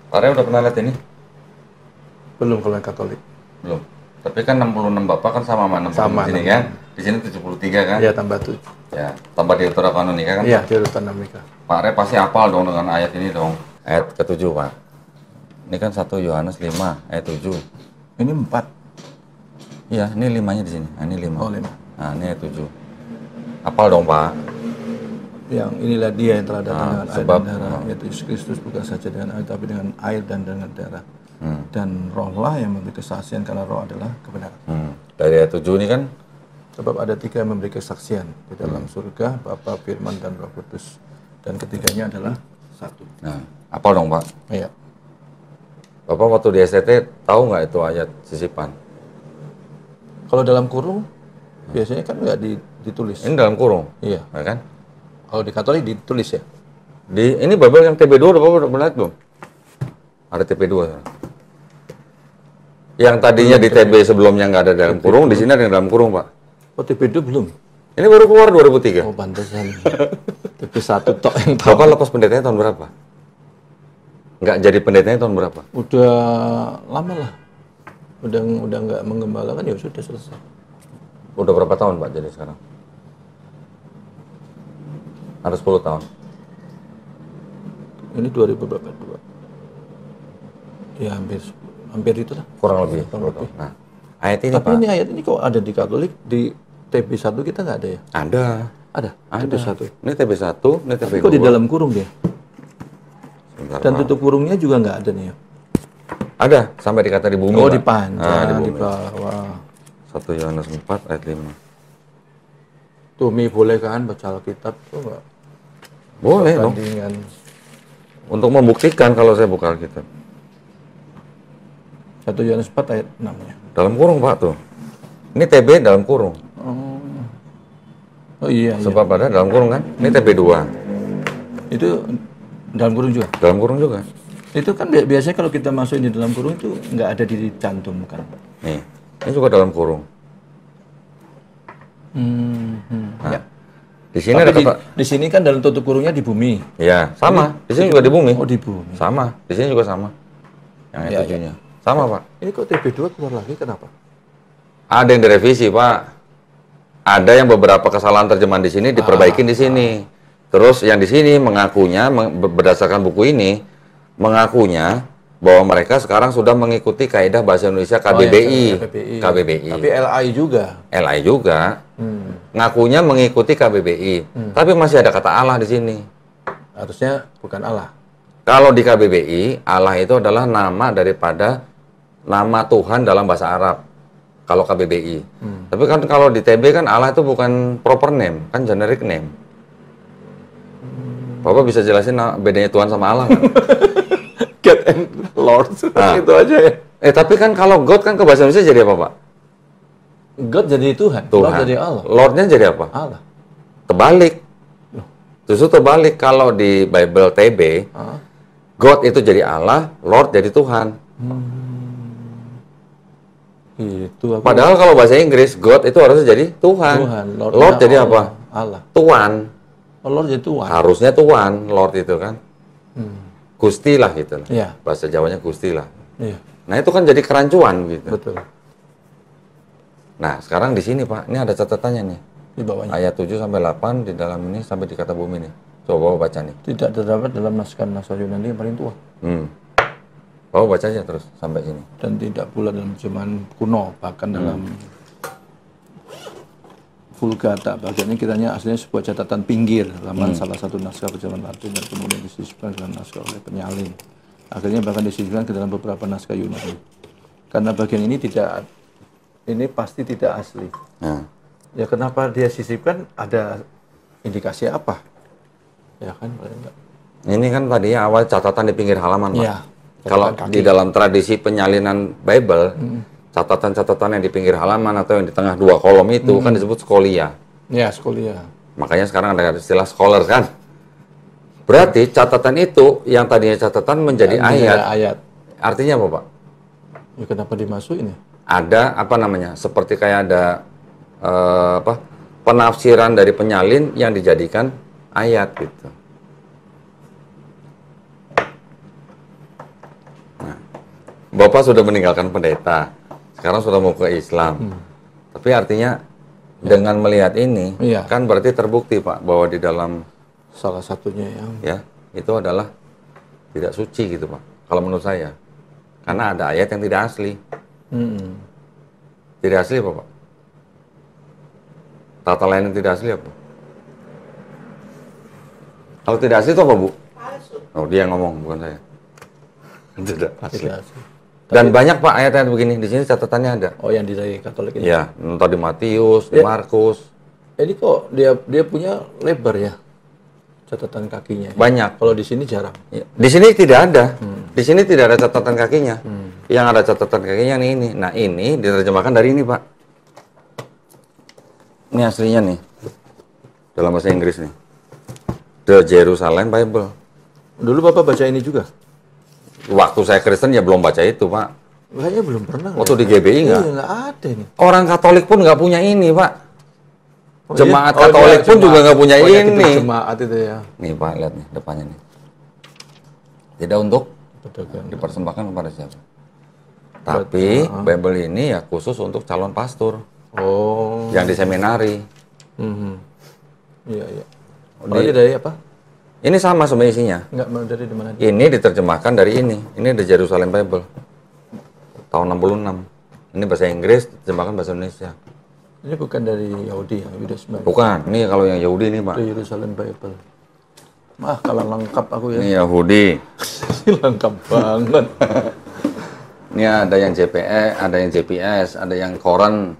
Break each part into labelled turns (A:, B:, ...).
A: Pak Rey udah pernah lihat ini?
B: Belum kalau yang Katolik.
A: Belum. Tapi kan 66 Bapak kan sama 60
B: Sama,
A: di sini kan? Di sini 73 kan?
B: Iya, tambah 7.
A: Ya, tambah Deuterokanonika kan?
B: Iya, Deuteronomika.
A: Pak Rey pasti hafal dong dengan ayat ini dong. Ayat ke-7, Pak. Ini kan 1 Yohanes 5 ayat 7. Ini 4. Iya, ini 5-nya di sini. Nah, ini 5.
B: Oh, 5.
A: Nah, ini ayat 7. Hafal dong, Pak.
B: Yang inilah dia yang telah datang dengan air
A: sebab,
B: dan darah, yaitu Yesus Kristus, bukan saja dengan air, tapi dengan air dan dengan darah. Dan rohlah yang memberi kesaksian, karena roh adalah kebenaran.
A: Dari ayat 7 ini kan,
B: Sebab ada 3 yang memberi kesaksian di dalam surga, Bapa, Firman, dan Roh Kudus. Dan ketiganya adalah satu.
A: nah, hafal dong, Pak.
B: Iya.
A: Bapak waktu di STT tahu nggak itu ayat sisipan?
B: Kalau dalam kurung, biasanya kan nggak ditulis.
A: Ini dalam kurung,
B: Iya.
A: ya kan?
B: Kalau di Katolik ditulis ya.
A: Ini Babel yang TB2 udah Bapak udah lihat belum? Ada TB2. Yang tadinya di TB sebelumnya nggak ada dalam kurung, di sini ada yang dalam kurung, Pak.
B: Oh, TP2 belum?
A: Ini baru keluar 2003.
B: Oh, pantesan. TP1 tok yang tahu.
A: Bapak lepas pendetanya tahun berapa? Nggak jadi pendetanya tahun berapa?
B: Udah lama lah. Udah nggak menggembalakan, ya sudah selesai.
A: Udah berapa tahun, Pak, jadi sekarang? Ada 10 tahun.
B: Ini 2022. Ya hampir itu lah.
A: Kurang lebih.
B: Kurang lebih.
A: Nah, ayat ini,
B: Tapi
A: Pak.
B: ini ayat ini kok ada di Katolik, di TB1 kita nggak ada ya?
A: Ada.
B: Ada.
A: Ada.
B: TB1.
A: Ini TB1, ini TB2.
B: Tapi kok di dalam kurung dia?
A: Sebentar,
B: Dan
A: Pak.
B: tutup kurungnya juga nggak ada nih ya?
A: Ada, sampai dikata di bumi,
B: Oh,
A: Pak.
B: dipanjang,
A: Nah,
B: di bawah.
A: 1 Yohanes 4 ayat 5.
B: Tuh, Mi, boleh kan baca Alkitab tuh nggak?
A: Boleh dong.
B: Bandingan.
A: Untuk membuktikan kalau saya buka Alkitab.
B: 1 Yohanes 4 ayat 6-nya.
A: Dalam kurung, Pak, tuh. Ini TB dalam kurung.
B: Oh iya, iya.
A: Sebab ada dalam kurung kan? Ini TB2.
B: Itu dalam kurung juga?
A: Dalam kurung juga.
B: Itu kan biasanya kalau kita masukin di dalam kurung itu nggak ada dicantumkan.
A: Nih, ini juga dalam kurung. Nah,
B: Ya.
A: di sini
B: Tapi
A: ada kata,
B: di sini kan dalam tutup kurungnya di bumi.
A: ya sama. Di sini juga di bumi.
B: Oh, di bumi.
A: Sama. Di sini juga sama. Yang
B: Ya,
A: tujuhnya. Sama, Pak.
B: Ini kok TB2 keluar lagi, kenapa?
A: Ada yang direvisi, Pak. Ada yang beberapa kesalahan terjemahan di sini diperbaikin di sini. Terus yang di sini mengakunya berdasarkan buku ini mengakunya bahwa mereka sekarang sudah mengikuti kaidah bahasa Indonesia KBBI. KBBI.
B: Tapi LI juga.
A: LI juga. Ngakunya mengikuti KBBI. Tapi masih ada kata Allah di sini.
B: Harusnya bukan Allah.
A: Kalau di KBBI, Allah itu adalah nama daripada nama Tuhan dalam bahasa Arab. Kalau KBBI. Tapi kan kalau di TB kan Allah itu bukan proper name, kan generic name. Bapak bisa jelasin bedanya Tuhan sama Allah kan?
B: God and Lord.
A: Nah.
B: Itu aja ya.
A: Tapi kan kalau God kan ke bahasa Indonesia jadi apa, Pak?
B: God jadi Tuhan.
A: Tuhan.
B: Lord jadi Allah.
A: Lordnya jadi apa?
B: Allah.
A: Terbalik. Justru terbalik. Kalau di Bible TB, God itu jadi Allah, Lord jadi Tuhan.
B: Itu aku.
A: Padahal kalau bahasa Inggris, God itu harusnya jadi Tuhan.
B: Tuhan.
A: Lord jadi
B: Allah.
A: apa?
B: Allah.
A: Tuan.
B: Oh, Lord jadi Tuhan.
A: Harusnya Tuan, Lord itu kan. Gusti lah gitu.
B: Iya.
A: Bahasa Jawanya Gusti lah.
B: Iya,
A: Nah itu kan jadi kerancuan gitu.
B: betul.
A: Nah sekarang di sini, Pak, ini ada catatannya nih.
B: Di bawahnya.
A: Ayat 7 sampai 8 di dalam ini sampai di kata bumi nih. Coba Bapak baca nih.
B: Tidak terdapat dalam naskah Yunani yang paling tua.
A: Bapak baca aja terus sampai sini.
B: Dan tidak pula dalam terjemahan kuno, bahkan dalam Vulgata. Bagian ini kiranya aslinya sebuah catatan pinggir, laman salah satu naskah terjemahan Latin dan kemudian disisipkan dalam naskah oleh penyalin. Akhirnya bahkan disisipkan ke dalam beberapa naskah Yunani. Karena bagian ini pasti tidak asli.
A: Nah,
B: Ya kenapa dia sisipkan? Ada indikasi apa? Ya kan, paling enggak.
A: ini kan tadinya awal catatan di pinggir halaman, Pak.
B: Iya.
A: Kalau
B: catatan
A: di
B: kaki.
A: dalam tradisi penyalinan Bible, catatan-catatan yang di pinggir halaman atau yang di tengah dua kolom itu kan disebut skolia.
B: Ya, sekolah.
A: Makanya sekarang ada istilah scholar kan. Berarti catatan itu yang tadinya catatan menjadi ayat. Artinya apa, Pak?
B: Ya kenapa dimasukin ya?
A: Ada apa namanya? Seperti kayak ada penafsiran dari penyalin yang dijadikan ayat gitu. Bapak sudah meninggalkan pendeta, sekarang sudah mau ke Islam. Tapi artinya dengan melihat ini,
B: Iya.
A: kan berarti terbukti Pak bahwa di dalam
B: Salah satunya yang
A: ya itu adalah tidak suci gitu Pak. Kalau menurut saya, karena ada ayat yang tidak asli. Tidak asli apa Pak? Tata lain yang tidak asli apa? Kalau tidak asli itu apa Bu? Oh dia yang ngomong bukan saya. Tidak asli.
B: tidak asli.
A: Dan banyak Pak ayat-ayat begini, di sini catatannya ada.
B: Oh, yang dari Katolik ini.
A: Ya, entah di Matius, di
B: Ya.
A: Markus,
B: Ini kok dia punya lebar ya catatan kakinya.
A: banyak.
B: Kalau di sini jarang.
A: Ya, di sini tidak ada. Di sini tidak ada catatan kakinya. Yang ada catatan kakinya nih ini. Nah, ini diterjemahkan dari ini, Pak. Ini aslinya nih. Dalam bahasa Inggris nih. The Jerusalem Bible.
B: Dulu Bapak baca ini juga?
A: Waktu saya Kristen ya belum baca itu, Pak.
B: Kayaknya belum pernah.
A: Waktu di GBI
B: Iya,
A: nggak.
B: nggak ada ini.
A: Orang Katolik pun nggak punya ini, Pak.
B: Oh,
A: Jemaat
B: iya?
A: Katolik
B: Iya,
A: pun juga nggak punya
B: yang itu
A: ini.
B: Jemaat itu ya.
A: Nih, Pak, lihat nih depannya nih. Tidak untuk
B: Pedagang.
A: dipersembahkan kepada siapa. Tapi Bible ini ya khusus untuk calon pastor
B: Oh.
A: yang di seminari.
B: Iya, iya. Oh, ini dari apa?
A: Ini sama sebenarnya isinya.
B: Enggak mau dari di mana?
A: Ini diterjemahkan dari ini. Ini The Jerusalem Bible. Tahun 66. Ini bahasa Inggris, diterjemahkan bahasa Indonesia.
B: Ini bukan dari Yahudi ya, Yudas Bible.
A: Bukan, ini kalau yang Yahudi ini, Pak.
B: The Jerusalem Bible. Kalau lengkap aku ya.
A: Ini Yahudi.
B: Lengkap banget.
A: Ini ada yang JPE, ada yang JPS, ada yang Koran.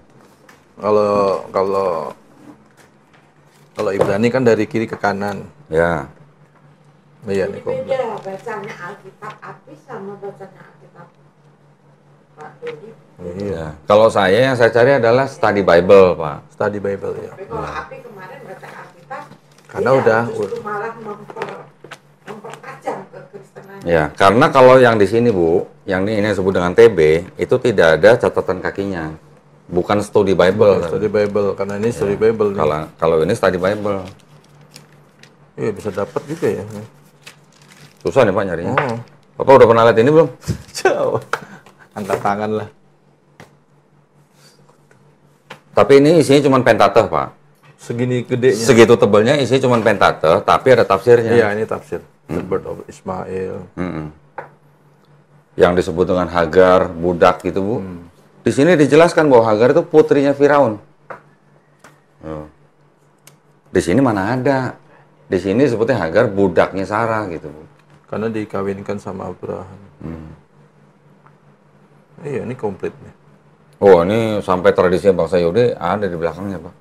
B: Kalau Ibrani kan dari kiri ke kanan.
A: Ya.
B: Iya nih komplit.
C: Beda bacanya Alkitab Apis sama bacanya Alkitab Pak Dodi.
A: Ya. Kalau saya yang saya cari adalah study Bible, Pak.
B: Study Bible ya.
C: Tapi kalau Api kemarin baca Alkitab,
B: Karena
C: dia
B: udah-
C: justru malah mempertajam kekristenan.
A: Ya, karena kalau yang di sini, Bu, yang ini yang disebut dengan TB, itu tidak ada catatan kakinya. Bukan study Bible.
B: Study Bible karena ini study Bible nih.
A: Kalau ini study Bible.
B: Iya bisa dapat juga ya.
A: Susah nih Pak nyarinya.
B: Oh.
A: Bapak udah pernah lihat ini belum?
B: Jauh. Angkat tangan lah.
A: Tapi ini isinya cuma Pentateuch, Pak.
B: Segini gedenya.
A: Segitu tebalnya isinya cuma Pentateuch, tapi ada tafsirnya.
B: Iya ini tafsir. The Birth of Ismail.
A: Mm-mm. Yang disebut dengan Hagar, budak gitu, Bu. Di sini dijelaskan bahwa Hagar itu putrinya Firaun. Oh. Di sini mana ada? Di sini sebutnya Hagar budaknya Sarah gitu, Bu.
B: Karena dikawinkan sama Abraham. Iya ini komplit nih.
A: Oh, ini sampai tradisinya bangsa Yahudi ada di belakangnya, Pak.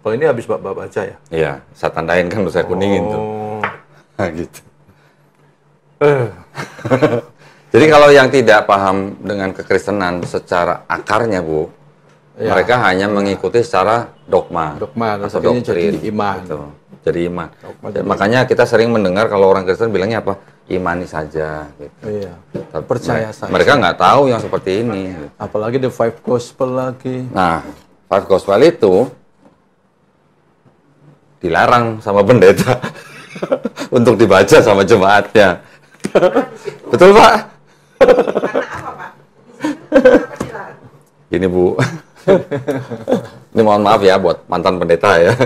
B: Kalau ini habis Bapak baca ya?
A: Iya, saya tandain kan saya kuningin tuh.
B: Oh.
A: Nah, gitu. Jadi kalau yang tidak paham dengan kekristenan secara akarnya, Bu,
B: Ya.
A: mereka hanya mengikuti secara dogma,
B: Dogma,
A: atau
B: akhirnya
A: doktrin.
B: jadi iman.
A: Gitu. Jadi iman.
B: Dogma
A: Dan makanya kita sering mendengar kalau orang Kristen bilangnya apa? Imani saja. Gitu.
B: Iya.
A: Tapi
B: Percaya saja.
A: Mereka nggak tahu yang seperti ini.
B: Apalagi The Five Gospel lagi.
A: Nah, Five Gospel itu dilarang sama pendeta untuk dibaca sama jemaatnya. Betul, Pak?
C: Karena apa Pak? Di situ kenapa dilarang?
A: Gini, Bu. Ini mohon maaf ya buat mantan pendeta ya.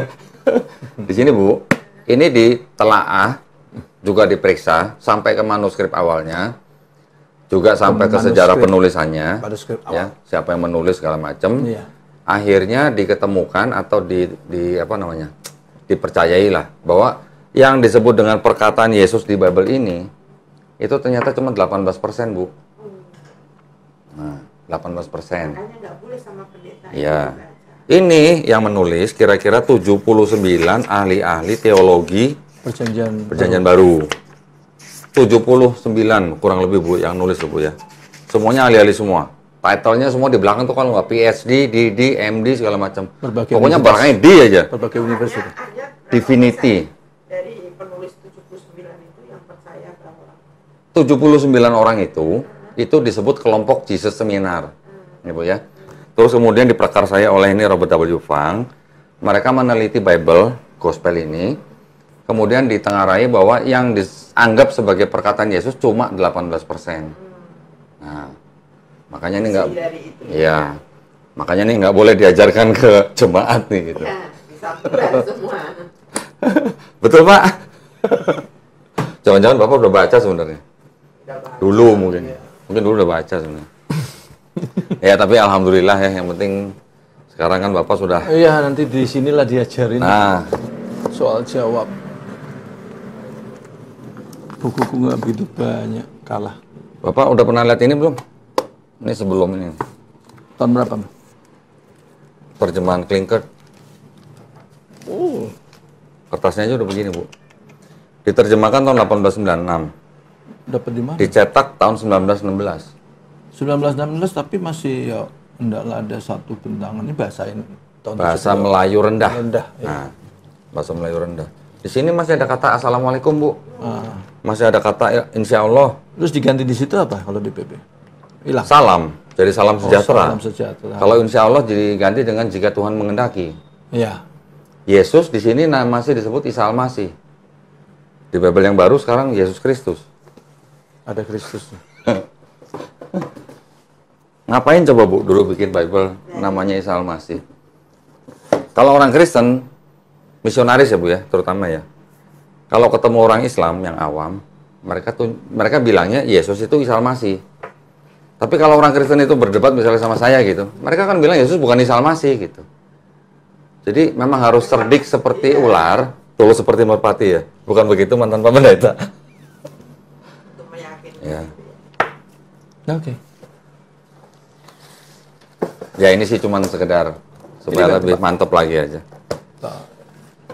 A: Di sini, Bu, ini ditelaah, juga diperiksa sampai ke manuskrip awalnya, juga sampai ke sejarah penulisannya,
B: Manuskrip
A: ya, siapa yang menulis segala macam.
B: Iya.
A: Akhirnya diketemukan atau di apa namanya? Dipercayailah bahwa yang disebut dengan perkataan Yesus di Bible ini itu ternyata cuma 18%, Bu. Nah, 18%.
C: Makanya nggak boleh sama pendeta.
A: Iya.
C: Baca.
A: Ini yang menulis kira-kira 79 ahli-ahli teologi Perjanjian Baru. 79 kurang lebih, Bu, yang nulis tuh, Bu, ya. Semuanya ahli-ahli semua. Title-nya semua di belakang tuh kalau nggak PhD, DD, MD segala macam.
B: Berbagai
A: Pokoknya
B: universitas.
A: belakangnya D aja.
B: Berbagai universitas.
C: Hanya berapa
A: Divinity.
C: persen dari penulis 79 itu yang percaya bahwa
A: 79 orang itu disebut kelompok Jesus Seminar. Ini, Bu, ya. Terus kemudian diprakarsai oleh ini Robert W. Funk. Mereka meneliti Bible, Gospel ini. Kemudian ditengarai bahwa yang dianggap sebagai perkataan Yesus cuma 18%. Nah, makanya ini nggak,
C: dari itu.
A: ya, makanya ini nggak boleh diajarkan ke jemaat nih gitu.
C: Ya, bisa benar semua.
A: Betul Pak. Jangan-jangan Bapak udah baca sebenarnya.
C: Udah bagus.
A: Dulu mungkin dulu udah baca sebenarnya. Ya tapi alhamdulillah ya, yang penting sekarang kan Bapak sudah.
B: Iya, nanti di sinilah diajarin
A: Nah,
B: soal jawab. Bukuku nggak begitu banyak, kalah.
A: Bapak udah pernah lihat ini belum? Ini sebelum ini.
B: Tahun berapa?
A: Terjemahan Klinkert.
B: Oh,
A: Kertasnya aja udah begini, Bu. Diterjemahkan tahun 1896.
B: dapat di mana?
A: Dicetak tahun 1916.
B: 1916 tapi masih ya hendaklah ada satu bentangan. Ini bahasain tahun
A: Bahasa
B: 17.
A: Melayu rendah.
B: Rendah, ya.
A: Nah, bahasa Melayu rendah. Di sini masih ada kata Assalamualaikum, Bu.
B: Ah.
A: Masih ada kata Insya Allah.
B: Terus diganti di situ apa kalau di PP? Hilang.
A: Salam. Jadi salam sejahtera.
B: Salam sejahtera.
A: Kalau Insya Allah diganti dengan jika Tuhan mengendaki.
B: Iya.
A: Yesus di sini masih disebut Isa Al-Masih. Di Bible yang baru sekarang Yesus Kristus.
B: Ada Kristus.
A: Ngapain coba Bu dulu bikin Bible namanya Isa Al-Masih? Kalau orang Kristen, misionaris ya Bu ya, terutama ya. Kalau ketemu orang Islam yang awam, mereka bilangnya Yesus itu Isa Al-Masih. Tapi kalau orang Kristen itu berdebat misalnya sama saya gitu, mereka kan bilang Yesus bukan Isa Al-Masih gitu. Jadi memang harus cerdik seperti ular, tulus seperti merpati ya. Bukan begitu mantan Pak Pendeta?
C: Untuk meyakinkan.
A: Ya.
B: Oke.
A: Ya ini sih cuman sekedar supaya lebih mantep lagi aja.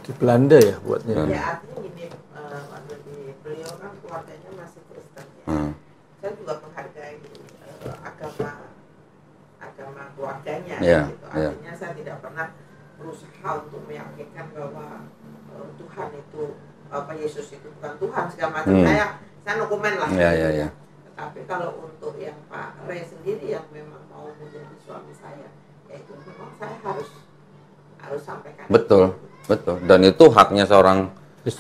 B: Di Belanda ya buatnya.
C: Ya artinya gini, waktu di beliau kan keluarganya masih Kristen ya. Saya juga menghargai agama keluarganya
A: Iya,
C: gitu.
A: iya.
C: Artinya saya tidak pernah berusaha untuk meyakinkan bahwa Tuhan itu Yesus itu bukan Tuhan segala macam. Saya no comment lah.
A: Iya,
C: gitu
A: iya,
C: ya.
A: iya.
C: Tetapi kalau untuk yang Pak Ray sendiri yang memang mau menjadi suami saya, ya itu memang saya harus sampaikan.
A: Betul, betul. Dan itu haknya seorang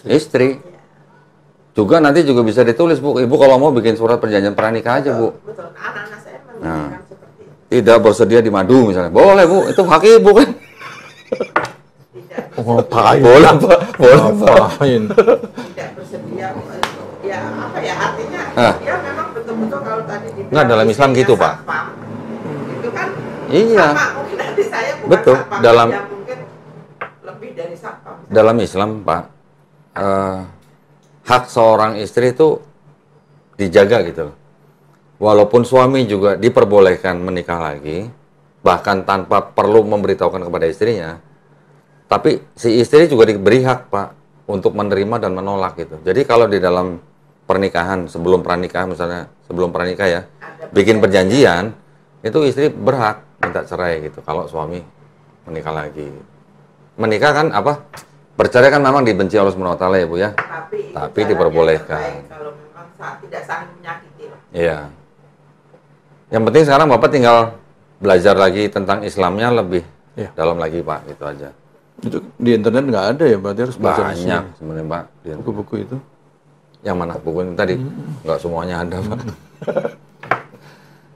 A: istri.
C: Ya.
A: Juga nanti juga bisa ditulis Bu. Ibu kalau mau bikin surat perjanjian pranikah aja Bu.
C: Betul. Anak-anak saya menginginkan seperti itu.
A: Tidak bersedia di madu misalnya. Boleh Bu, itu hak ibu kan.
C: Tidak
B: Ngapain?
A: Boleh Pak, boleh Pak.
B: Ngapain?
C: tidak bersedia ya apa ya artinya
A: Ah.
C: dia memang betul-betul kalau tadi dibilang
A: Nggak, dalam Islam
C: istrinya
A: gitu, Pak.
C: satpam, itu kan
A: Iya.
C: sama mungkin adik saya bukan
A: Betul,
C: satpam,
A: dalam-
C: yang mungkin lebih dari satpam.
A: Dalam Islam Pak, hak seorang istri itu dijaga gitu loh. Walaupun suami juga diperbolehkan menikah lagi, bahkan tanpa perlu memberitahukan kepada istrinya, tapi si istri juga diberi hak Pak untuk menerima dan menolak gitu. Jadi kalau di dalam pernikahan, sebelum pranikah misalnya, sebelum pranikah ya, bikin perjanjian, itu istri berhak minta cerai gitu kalau suami menikah lagi. Menikah kan apa? Bercerai kan memang dibenci Allah Subhanahu wa taala ya Bu ya.
C: Tapi
A: Tapi
C: caranya
A: diperbolehkan.
C: yang terbaik kalau memang tidak saling menyakiti lah.
A: Iya. Yang penting sekarang Bapak tinggal belajar lagi tentang Islamnya lebih
B: Iya.
A: dalam lagi Pak, gitu aja.
B: Itu di internet nggak ada ya, berarti harus baca di sini.
A: Banyak sebenarnya Pak.
B: Buku-buku itu.
A: Yang mana buku ini tadi? Nggak semuanya ada Pak.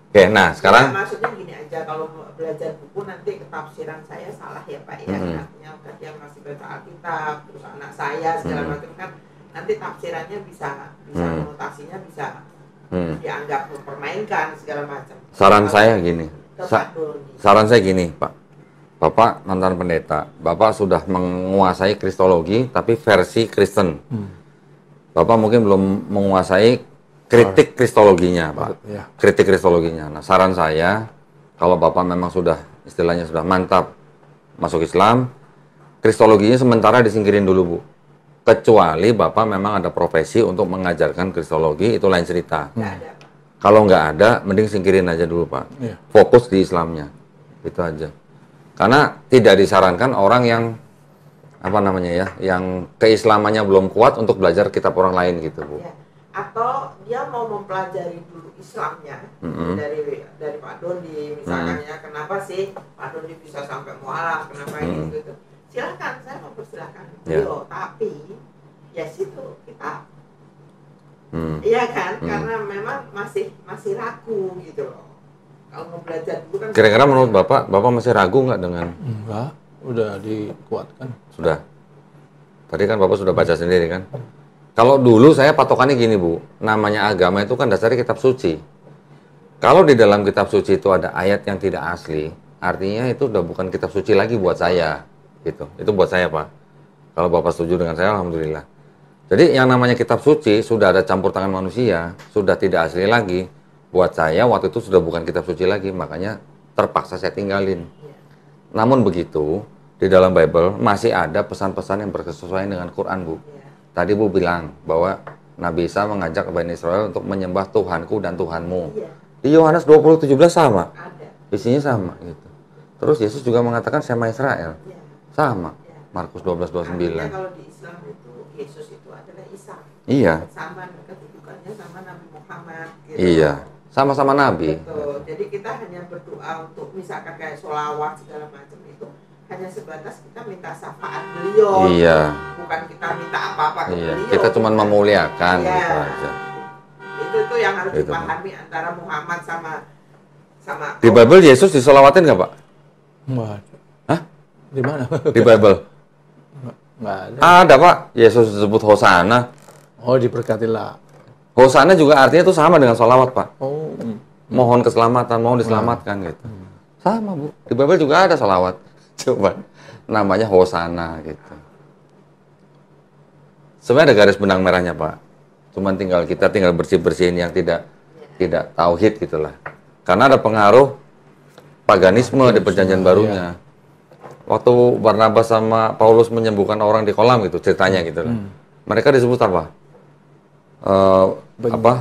A: Oke, nah sekarang
C: Ya, maksudnya gini aja, kalau belajar buku nanti ketafsiran saya salah ya Pak ya. Artinya kan yang masih baca Alkitab, terus anak saya segala macam kan nanti tafsirannya bisa konotasinya bisa dianggap mempermainkan segala macam.
A: saran saya gini.
C: Ke Pak Doni.
A: Saran saya gini, Pak. Bapak mantan pendeta, Bapak sudah menguasai kristologi tapi versi Kristen. Bapak mungkin belum menguasai kritik kristologinya, Pak.
B: Ya.
A: Kritik kristologinya. Nah, saran saya kalau Bapak memang sudah istilahnya sudah mantap masuk Islam, kristologinya sementara disingkirin dulu, Bu. Kecuali Bapak memang ada profesi untuk mengajarkan kristologi, itu lain cerita.
C: Nggak ada Pak.
A: Kalau nggak ada, mending singkirin aja dulu, Pak.
B: Iya.
A: Fokus di Islamnya. Itu aja. Karena tidak disarankan orang yang apa namanya ya, yang keislamannya belum kuat untuk belajar kitab orang lain gitu, Bu.
C: Ya. Atau dia mau mempelajari dulu Islamnya dari Pak Doni misalkan ya, kenapa sih Pak Doni bisa sampai mualaf, kenapa ini gitu. Silakan, saya mempersilahkan
A: Ya.
C: beliau, tapi ya situ kita Iya kan? Karena memang masih ragu gitu loh. Kalau mau belajar dulu kan.
A: Kira-kira menurut Bapak masih ragu nggak dengan?
B: Enggak, udah dikuatkan.
A: Sudah. Tadi kan Bapak sudah baca sendiri kan? Kalau dulu saya patokannya gini Bu, namanya agama itu kan dasarnya kitab suci. Kalau di dalam kitab suci itu ada ayat yang tidak asli, artinya itu udah bukan kitab suci lagi buat saya. Gitu. Itu buat saya Pak. Kalau Bapak setuju dengan saya, alhamdulillah. Jadi yang namanya kitab suci sudah ada campur tangan manusia, sudah tidak asli lagi. Buat saya waktu itu sudah bukan kitab suci lagi, makanya terpaksa saya tinggalin. Namun begitu, di dalam Bible masih ada pesan-pesan yang berkesesuaian dengan Quran, Bu. Tadi Bu bilang bahwa Nabi Isa mengajak Bani Israel untuk menyembah Tuhanku dan Tuhanmu. Di Yohanes 20:17 sama. Isinya sama gitu. Terus Yesus juga mengatakan sama Israel. Sama. Markus 12:29.
C: Kalau di Islam itu Yesus itu adalah Isa.
A: Iya.
C: Sama kedudukannya sama Nabi Muhammad gitu.
A: Iya. Sama-sama Nabi.
C: Betul. Jadi kita hanya berdoa untuk misalkan kayak sholawat segala macam itu hanya sebatas kita minta syafaat beliau.
A: Iya.
C: Bukan kita minta apa-apa ke
A: Iya.
C: beliau.
A: Kita cuma memuliakan
C: Iya.
A: gitu aja.
C: Itu yang harus
A: Gitu.
C: dipahami antara Muhammad sama
A: Di Bible Yesus disolawatin nggak Pak?
B: Enggak ada.
A: Hah?
B: Di mana?
A: Di Bible?
B: Enggak ada.
A: Ada Pak. Yesus disebut Hosana.
B: Oh, diberkatilah.
A: Hosana juga artinya itu sama dengan sholawat Pak.
B: Oh.
A: Mohon keselamatan, mohon diselamatkan gitu. Sama Bu. Di Bible juga ada sholawat. Coba. Namanya Hosana gitu. Sebenarnya ada garis benang merahnya Pak. Cuman kita tinggal bersih-bersihin yang tidak tauhid gitulah. Karena ada pengaruh paganisme di perjanjian barunya. Waktu Barnabas sama Paulus menyembuhkan orang di kolam gitu ceritanya gitu lah. Mereka disebut apa?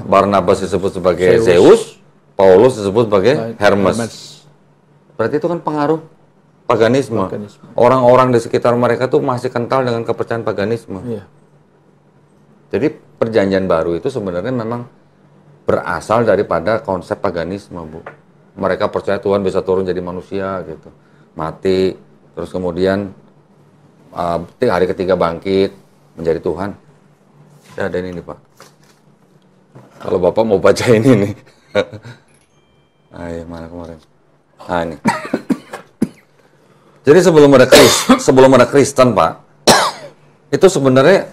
A: Barnabas disebut sebagai Zeus, Paulus disebut sebagai Hermes. Berarti itu kan pengaruh paganisme. Orang-orang di sekitar mereka tuh masih kental dengan kepercayaan paganisme.
B: Iya.
A: Jadi perjanjian baru itu sebenarnya memang berasal daripada konsep paganisme, Bu. Mereka percaya Tuhan bisa turun jadi manusia gitu. Mati, terus kemudian hari ketiga bangkit menjadi Tuhan. Ya ada ini Pak. Kalau Bapak mau baca ini nih. Mana kemarin? Ini. Jadi sebelum ada Kristen Pak, itu sebenarnya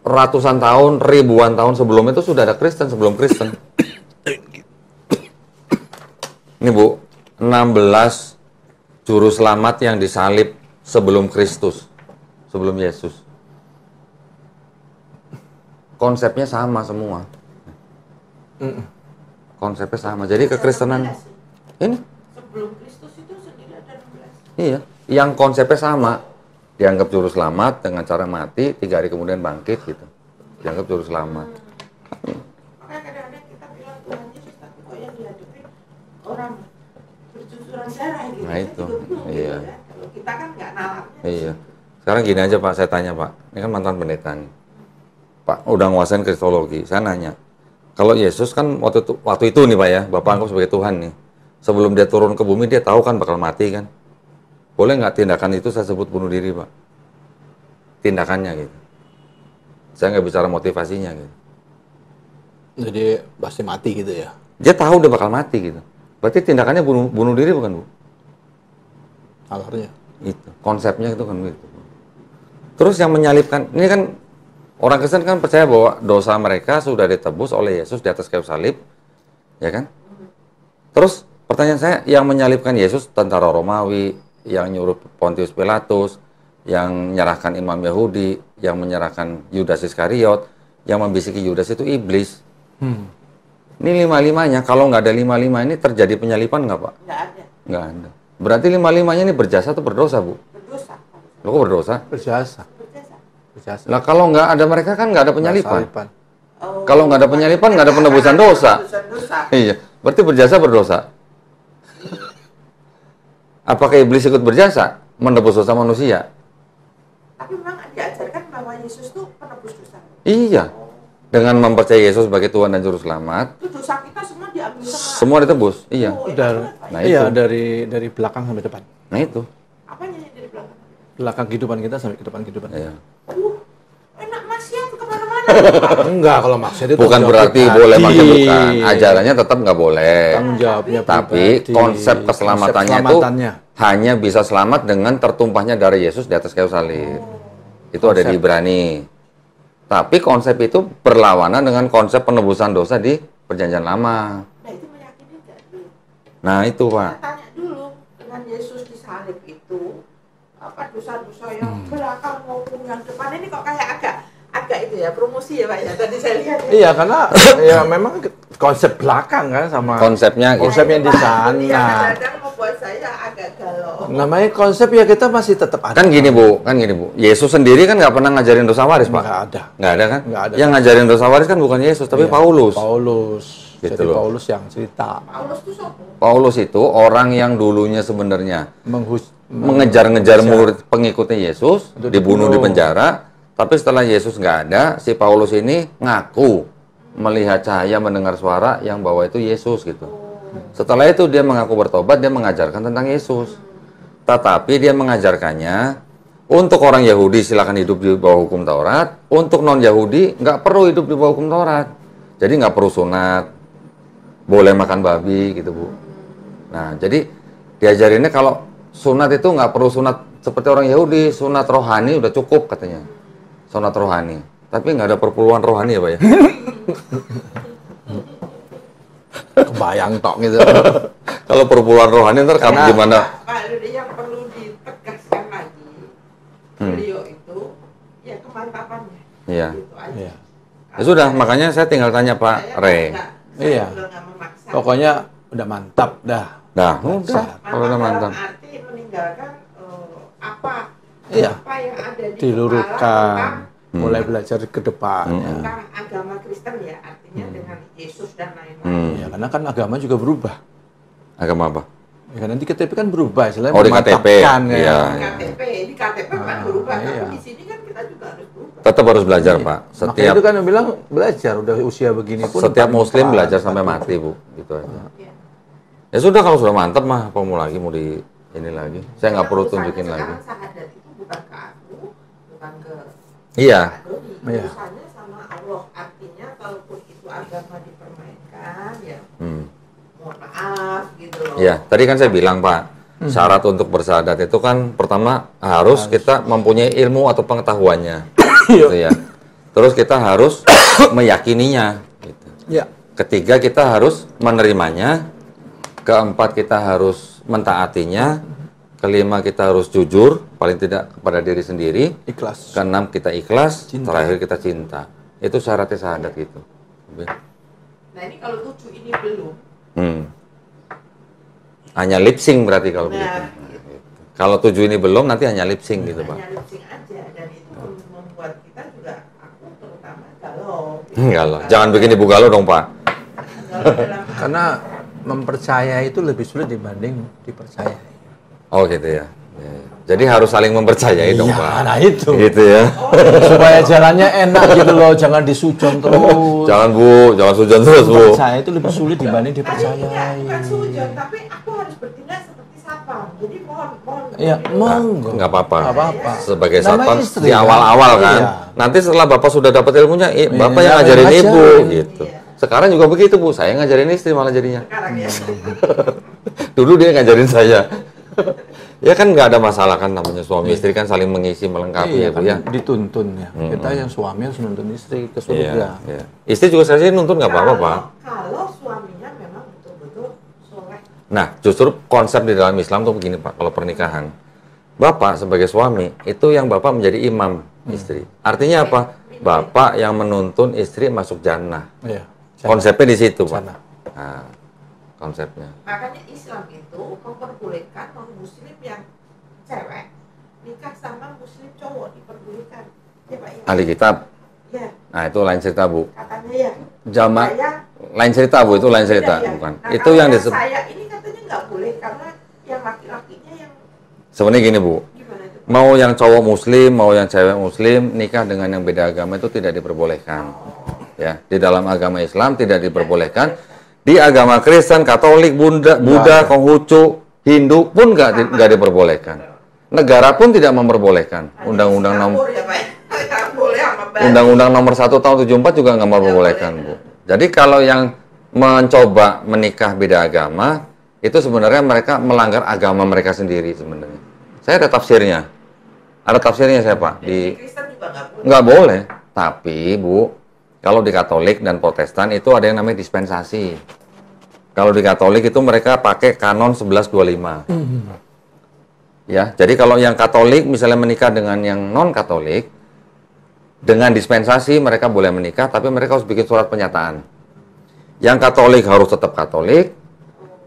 A: ratusan tahun, ribuan tahun sebelum itu sudah ada Kristen, sebelum Kristen. Ini Bu, 16 juru selamat yang disalib sebelum Kristus, sebelum Yesus. Konsepnya sama semua. Konsepnya sama. Jadi kekristenan ini
C: sebelum Kristus itu sendiri ada 16.
A: Iya, yang konsepnya sama. Dianggap juru selamat dengan cara mati, 3 hari kemudian bangkit gitu. Dianggap juru selamat.
C: Makanya kadang-kadang kita bilang Tuhan Yesus, tapi kok yang dihadapi orang bercucuran darah gitu.
A: Nah, itu.
C: Saya juga bingung
A: Iya.
C: gitu ya. Kalau kita kan nggak nalarnya.
A: Iya. Sekarang gini aja Pak, saya tanya Pak. Ini kan mantan pendeta nih. Pak, udah nguasain kristologi. Saya nanya, kalau Yesus kan waktu itu nih Pak ya, Bapak anggap sebagai Tuhan nih. Sebelum dia turun ke bumi, dia tahu kan bakal mati kan. Boleh nggak tindakan itu saya sebut bunuh diri Pak? Tindakannya gitu. Saya nggak bicara motivasinya gitu.
B: Jadi pasti mati gitu ya.
A: Dia tahu dia bakal mati gitu. Berarti tindakannya bunuh diri bukan Bu?
B: Alarnya.
A: Itu konsepnya itu kan gitu. Terus yang menyalibkan, ini kan orang Kristen kan percaya bahwa dosa mereka sudah ditebus oleh Yesus di atas kayu salib, ya kan? Terus pertanyaan saya, yang menyalibkan Yesus tentara Romawi, yang nyuruh Pontius Pilatus, yang menyerahkan imam Yahudi, yang menyerahkan Yudas Iskariot, yang membisiki Yudas itu iblis. Ini 5-5-nya, kalau nggak ada 5-5 ini terjadi penyalipan nggak Pak?
C: Nggak ada.
A: Nggak ada. Berarti 5-5-nya ini berjasa atau berdosa Bu?
C: Berdosa.
A: Loh kok berdosa?
B: Berjasa.
C: Berjasa.
B: Berjasa.
A: Lah kalau nggak ada mereka kan nggak ada penyalipan.
B: Salipan.
C: Oh,
A: Kalau nggak ada penyalipan nggak ada penebusan dosa.
C: Penebusan dosa.
A: Iya, berarti berjasa berdosa. Apakah iblis ikut berjasa menebus dosa manusia?
C: Tapi memang diajarkan bahwa Yesus tuh penebus dosa.
A: Iya. Dengan mempercayai Yesus sebagai Tuhan dan Juru Selamat,
C: Itu dosa kita semua diambil sama.
A: semua ditebus. Iya.
C: Oh, enak
B: Dari,
C: banget, Pak.
A: Nah,
B: iya,
A: itu.
B: dari belakang sampai depan.
A: Nah itu.
C: Apanya yang dari belakang?
B: Belakang kehidupan kita sampai ke depan kehidupan.
A: Iya.
C: Enak Mas ya kemana-mana
B: Enggak, kalau maksud itu
A: Bukan
B: tanggung
A: berarti
B: jawab
A: boleh
B: pribadi.
A: pakai bukan. Ajarannya tetap nggak boleh.
B: Tanggung jawabnya
A: Tapi
B: pribadi.
A: konsep keselamatannya itu
B: keselamatannya.
A: hanya bisa selamat dengan tertumpahnya darah Yesus di atas kayu salib. Itu ada di Ibrani. Tapi konsep itu berlawanan dengan konsep penebusan dosa di Perjanjian Lama.
C: Nah itu meyakini nggak dulu?
A: Nah itu Pak.
C: Saya tanya dulu, dengan Yesus disalib itu apa dosa-dosa yang belakang maupun yang depan ini kok kayak agak itu ya promosi ya Pak ya, tadi saya lihat ya.
B: Iya, karena ya memang konsep belakang kan sama
A: Konsepnya gitu.
B: konsepnya di
C: Iya,
B: sana.
C: kadang-kadang membuat saya agak galau.
B: Namanya konsep ya kita masih tetap ada.
A: Kan gini Bu. Yesus sendiri kan nggak pernah ngajarin dosa waris Pak.
B: Nggak ada.
A: Nggak ada kan?
B: Nggak ada.
A: Yang ngajarin dosa waris kan bukan Yesus, tapi
B: Iya,
A: Paulus.
B: Paulus.
A: Gitu
B: Jadi
A: loh.
B: Paulus yang cerita
C: Paulus tuh sopo?
A: Paulus itu orang yang dulunya sebenarnya mengejar-ngejar
B: mengejar.
A: murid pengikutnya Yesus,
B: Itu
A: dibunuh di
B: dibunuh.
A: penjara. Tapi setelah Yesus nggak ada, si Paulus ini ngaku melihat cahaya, mendengar suara yang bawa itu Yesus gitu. Setelah itu dia mengaku bertobat, dia mengajarkan tentang Yesus. Tetapi dia mengajarkannya untuk orang Yahudi silakan hidup di bawah hukum Taurat, untuk non Yahudi nggak perlu hidup di bawah hukum Taurat. Jadi nggak perlu sunat, boleh makan babi gitu Bu. Nah jadi diajarinnya kalau sunat itu nggak perlu sunat seperti orang Yahudi, sunat rohani udah cukup katanya. Sunat rohani, tapi nggak ada perpuluhan rohani ya Pak ya?
B: kebayang tok gitu.
A: Kalau perpuluhan rohani ntar kamu gimana?
C: Pak Dodi, yang perlu ditegaskan lagi, beliau itu ya kemantapannya.
A: Iya.
C: Gitu aja.
B: Iya.
A: Ya sudah, makanya saya tinggal tanya Pak Re.
B: Iya.
C: Nggak memaksa.
B: Pokoknya udah mantap dah.
A: Nah, udah, kalau udah mantap.
C: Dalam arti meninggalkan apa
B: Iya.
C: apa yang ada di
B: Diluruskan. Mulai belajar ke depan.
C: tentang agama Kristen ya, artinya dengan Yesus dan lain-lain.
B: Ya, karena kan agama juga berubah.
A: Agama apa?
B: Ya, kan nanti KTP kan berubah, istilahnya
A: Oh, di KTP.
B: memantapkan, kan.
A: Iya.
C: Di KTP kan berubah,
B: iya.
C: tapi di sini kan kita juga harus berubah.
A: Tetap harus belajar Pak.
B: Makanya
A: Setiap
B: itu kan yang bilang belajar udah usia begini pun
A: setiap Muslim
B: 44,
A: belajar sampai mati Bu, gitu aja.
C: Ya.
A: Ya sudah kalau sudah mantap mah, apa mau lagi mau di ini lagi? Saya nggak perlu tunjukin lagi.
C: Sekarang syahadat itu bukan ke aku, bukan ke
A: Iya.
C: Pak Dodi,
B: Iya.
C: urusannya sama Allah. Artinya kalaupun itu agama dipermainkan, ya mohon maaf gitu loh.
A: Iya, tadi kan saya bilang Pak, syarat untuk bersyahadat itu kan pertama harus kita mempunyai ilmu atau pengetahuannya, gitu ya. Terus kita harus meyakininya. Gitu.
B: Ya.
A: Ketiga kita harus menerimanya. Keempat kita harus mentaatinya. Kelima kita harus jujur, paling tidak kepada diri sendiri.
B: Ikhlas.
A: Keenam kita ikhlas.
B: Cinta.
A: Terakhir kita cinta. Itu syaratnya syahadat gitu.
C: Nah ini kalau 7 ini belum,
A: Hanya lip sync berarti kalau begitu.
C: nah
A: Kalau 7 ini belum, nanti hanya lip sync gitu Pak.
C: hanya lip-sync aja, dan itu membuat kita juga, aku terutama galau.
A: Enggak lah, jangan bikin ibu galau dong Pak.
C: Galau dalam
B: Karena mempercayai itu lebih sulit dibanding dipercayai.
A: Oh gitu ya. Ya, ya. Jadi harus saling mempercayai dong
B: Iya,
A: Pak.
B: nah itu.
A: Gitu ya.
B: Supaya jalannya enak gitu loh, jangan disujon terus.
A: Jangan Bu, jangan sujan terus Bu.
B: Percaya itu lebih sulit dibanding
C: Tadi enggak,
B: dipercayai.
C: bukan sujon, tapi aku harus bertindak seperti satpam. Jadi mohon
B: Iya, monggo.
A: Nggak apa-apa.
B: Nggak apa-apa.
A: Sebagai
B: Namanya
A: satpam
B: istri,
A: di
B: kan?
A: awal-awal kan.
B: Iya.
A: Nanti setelah Bapak sudah dapat ilmunya, Bapak yang
B: Iya,
A: ngajarin
B: ngajarin.
A: Ibu gitu.
C: Iya.
A: Sekarang juga begitu Bu, saya ngajarin istri malah jadinya.
C: sekarang ya.
A: Dulu dia ngajarin saya. Ya kan nggak ada masalah kan, namanya suami istri kan saling mengisi melengkapi
B: Iya,
A: ya Bu
B: kan
A: ya.
B: dituntun ya. Kita yang suami harus nuntun istri ke
A: Iya,
B: surga.
A: iya. Istri juga saya sih nuntun nggak apa-apa Pak.
C: Kalau suaminya memang betul-betul soleh.
A: Nah, justru konsep di dalam Islam tuh begini Pak, kalau pernikahan. Bapak sebagai suami, itu yang Bapak menjadi imam istri. Artinya apa? Bapak yang menuntun istri masuk jannah.
B: Iya.
A: Konsepnya di situ Pak.
B: Jannah.
A: Nah, konsepnya.
C: Makanya Islam itu memperbolehkan non-muslim yang cewek nikah sama muslim cowok, diperbolehkan. Ya Pak ya?
A: Ahli kitab.
C: Ya,
A: Nah, itu lain cerita Bu.
C: katanya ya.
A: Zaman
C: Saya,
A: lain cerita Bu, itu lain cerita,
C: ya.
A: bukan.
C: Nah,
A: Itu
C: kalau
A: yang disebut.
C: saya ini katanya nggak boleh karena yang laki-lakinya yang
A: Sebenarnya gini Bu,
C: gimana itu?
A: mau yang cowok muslim, mau yang cewek muslim, nikah dengan yang beda agama itu tidak diperbolehkan. Ya, di dalam agama Islam tidak diperbolehkan. Di agama Kristen, Katolik, Buddha, Konghucu, Hindu pun nggak diperbolehkan. Negara pun tidak memperbolehkan. Undang-undang
C: Singapura ya Pak ya? Nggak boleh sama
A: Undang-Undang Nomor 1 Tahun 74 juga nggak memperbolehkan, Bu. Jadi kalau yang mencoba menikah beda agama, itu sebenarnya mereka melanggar agama mereka sendiri sebenarnya. Saya ada tafsirnya. Ada tafsirnya saya, Pak. Di
C: Kristen juga
A: nggak boleh. Tapi, Bu, kalau di Katolik dan Protestan itu ada yang namanya dispensasi. Kalau di Katolik itu mereka pakai kanon 1125. Ya, jadi kalau yang Katolik misalnya menikah dengan yang non-Katolik, dengan dispensasi mereka boleh menikah, tapi mereka harus bikin surat pernyataan. Yang Katolik harus tetap Katolik,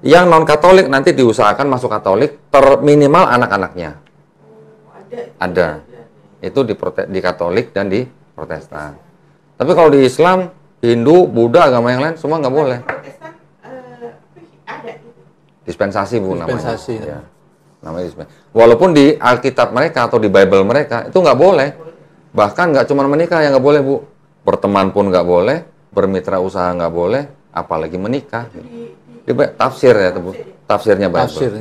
A: yang non-Katolik nanti diusahakan masuk Katolik, minimal anak-anaknya. Ada. Itu di Katolik dan di Protestan. Tapi kalau di Islam, Hindu, Buddha, agama yang lain, semua nggak boleh.
C: Protestan ada.
A: Dispensasi, Bu,
B: Dispensasi,
A: namanya. Ya. Namanya dispensasi. Walaupun di Alkitab mereka atau di Bible mereka, itu nggak boleh. Bahkan nggak cuma menikah yang nggak boleh, Bu. Berteman pun nggak boleh, bermitra usaha nggak boleh, apalagi menikah. Di tafsir ya, Bu. Tafsirnya Bible.
B: Tafsir.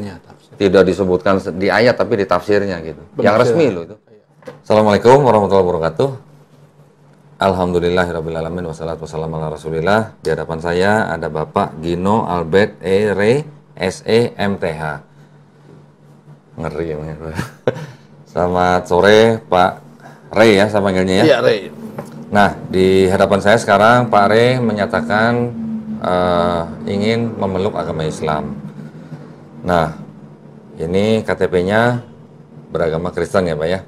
A: Tidak disebutkan di ayat, tapi di tafsirnya gitu. Yang resmi loh itu. Assalamualaikum warahmatullahi wabarakatuh. Alhamdulillahirrabbilalamin. Wassalatu wassalamu ala rasulillah. Di hadapan saya ada Bapak Gino Albert E. Rey, SE, MTH. Ngeri ya. Selamat sore Pak Rey ya, saya panggilnya ya.
B: Iya, Rey.
A: Nah, di hadapan saya sekarang Pak Rey menyatakan ingin memeluk agama Islam. Nah, ini KTP-nya beragama Kristen ya Pak ya?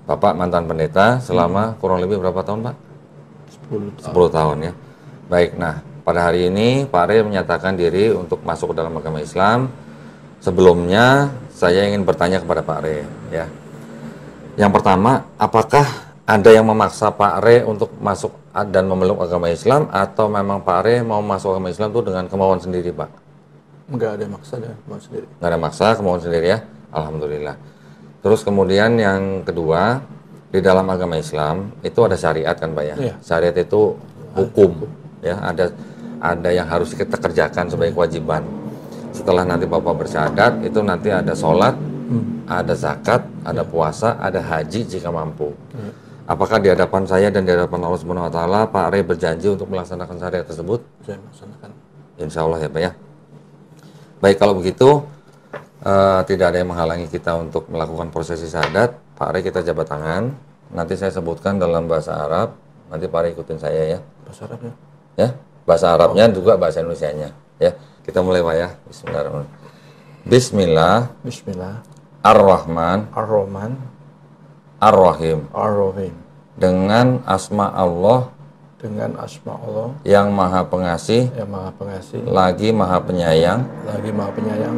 A: Bapak mantan pendeta selama kurang lebih berapa tahun Pak? 10 tahun ya. Baik, nah pada hari ini Pak Rey menyatakan diri untuk masuk ke dalam agama Islam. Sebelumnya saya ingin bertanya kepada Pak Rey ya. Yang pertama, apakah ada yang memaksa Pak Rey untuk masuk dan memeluk agama Islam, atau memang Pak Rey mau masuk agama Islam itu dengan kemauan sendiri Pak?
B: Enggak ada maksa, dan kemauan sendiri.
A: Nggak ada maksa, kemauan sendiri ya. Alhamdulillah. Terus kemudian yang kedua, di dalam agama Islam itu ada syariat kan Pak ya?
B: Iya.
A: Syariat itu hukum ya, ada yang harus kita kerjakan sebagai kewajiban. Setelah nanti Bapak bersyahadat, itu nanti ada sholat, ada zakat, ada puasa, ada haji jika mampu. Apakah di hadapan saya dan di hadapan Allah Subhanahu wa taala Pak Rey berjanji untuk melaksanakan syariat tersebut?
B: Saya melaksanakan.
A: Insya Allah ya Pak ya. Baik, kalau begitu tidak ada yang menghalangi kita untuk melakukan prosesi syahadat. Pak Rey kita jabat tangan. Nanti saya sebutkan dalam bahasa Arab. Nanti Pak Rey ikutin saya ya.
B: Bahasa Arab ya?
A: Ya, bahasa Arabnya juga bahasa Indonesianya. Ya, kita mulai Pak ya. Bismillahirrahmanirrahim. Bismillah.
B: Bismillah.
A: Ar-Rahman.
B: Ar-Rahman.
A: Ar-Rahim.
B: Ar-Rahim.
A: Dengan asma Allah
B: Dengan asma Allah
A: yang Maha Pengasih,
B: yang Maha Pengasih,
A: lagi Maha Penyayang.
B: lagi Maha Penyayang.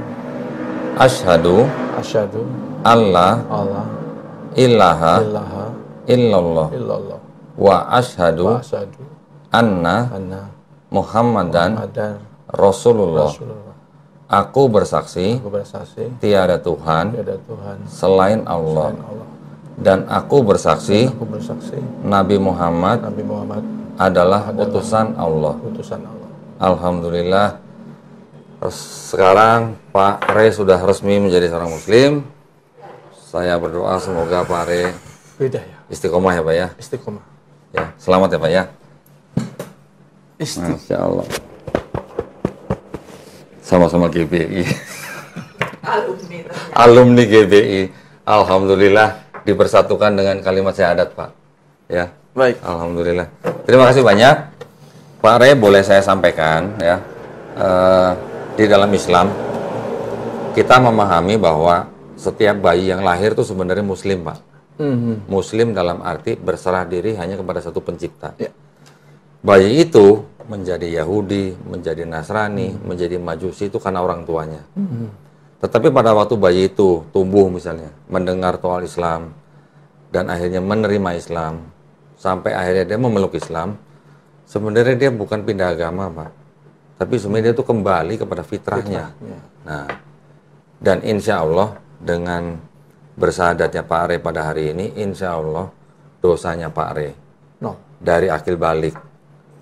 A: Asyhadu
B: Asyhadu
A: alla
B: Allah
A: ilaha
B: ilaha
A: illallah
B: illallah
A: wa
B: wa
A: asyhadu
B: asyhadu
A: anna
B: anna
A: Muhammadan
B: Muhammadan
A: Rasulullah.
B: Rasulullah.
A: Aku bersaksi
B: Aku bersaksi
A: tiada Tuhan
B: tiada Tuhan
A: selain Allah,
B: selain Allah.
A: dan aku bersaksi
B: Aku bersaksi
A: Nabi Muhammad
B: Nabi Muhammad
A: adalah utusan Allah.
B: utusan Allah.
A: Alhamdulillah. Terus sekarang Pak Rey sudah resmi menjadi seorang Muslim. Saya berdoa semoga Pak Rey
B: Beda ya.
A: istiqomah ya Pak ya.
B: Istiqomah.
A: Ya, selamat ya Pak ya.
B: Istiqomah.
A: Masya Allah. Sama-sama GBI. Alumni GBI. Alhamdulillah dipersatukan dengan kalimat syahadat Pak. Ya.
B: Baik.
A: Alhamdulillah. Terima kasih banyak. Pak Rey, boleh saya sampaikan ya. Di dalam Islam kita memahami bahwa setiap bayi yang lahir itu sebenarnya Muslim Pak. Muslim dalam arti berserah diri hanya kepada satu pencipta.
B: Ya.
A: Bayi itu menjadi Yahudi, menjadi Nasrani, menjadi Majusi itu karena orang tuanya. Tetapi pada waktu bayi itu tumbuh misalnya, mendengar soal Islam, dan akhirnya menerima Islam, sampai akhirnya dia memeluk Islam, sebenarnya dia bukan pindah agama Pak. Tapi sebenarnya dia itu kembali kepada fitrahnya. Nah, dan insya Allah dengan bersyahadatnya Pak Rey pada hari ini, insya Allah dosanya Pak Rey dari akil balik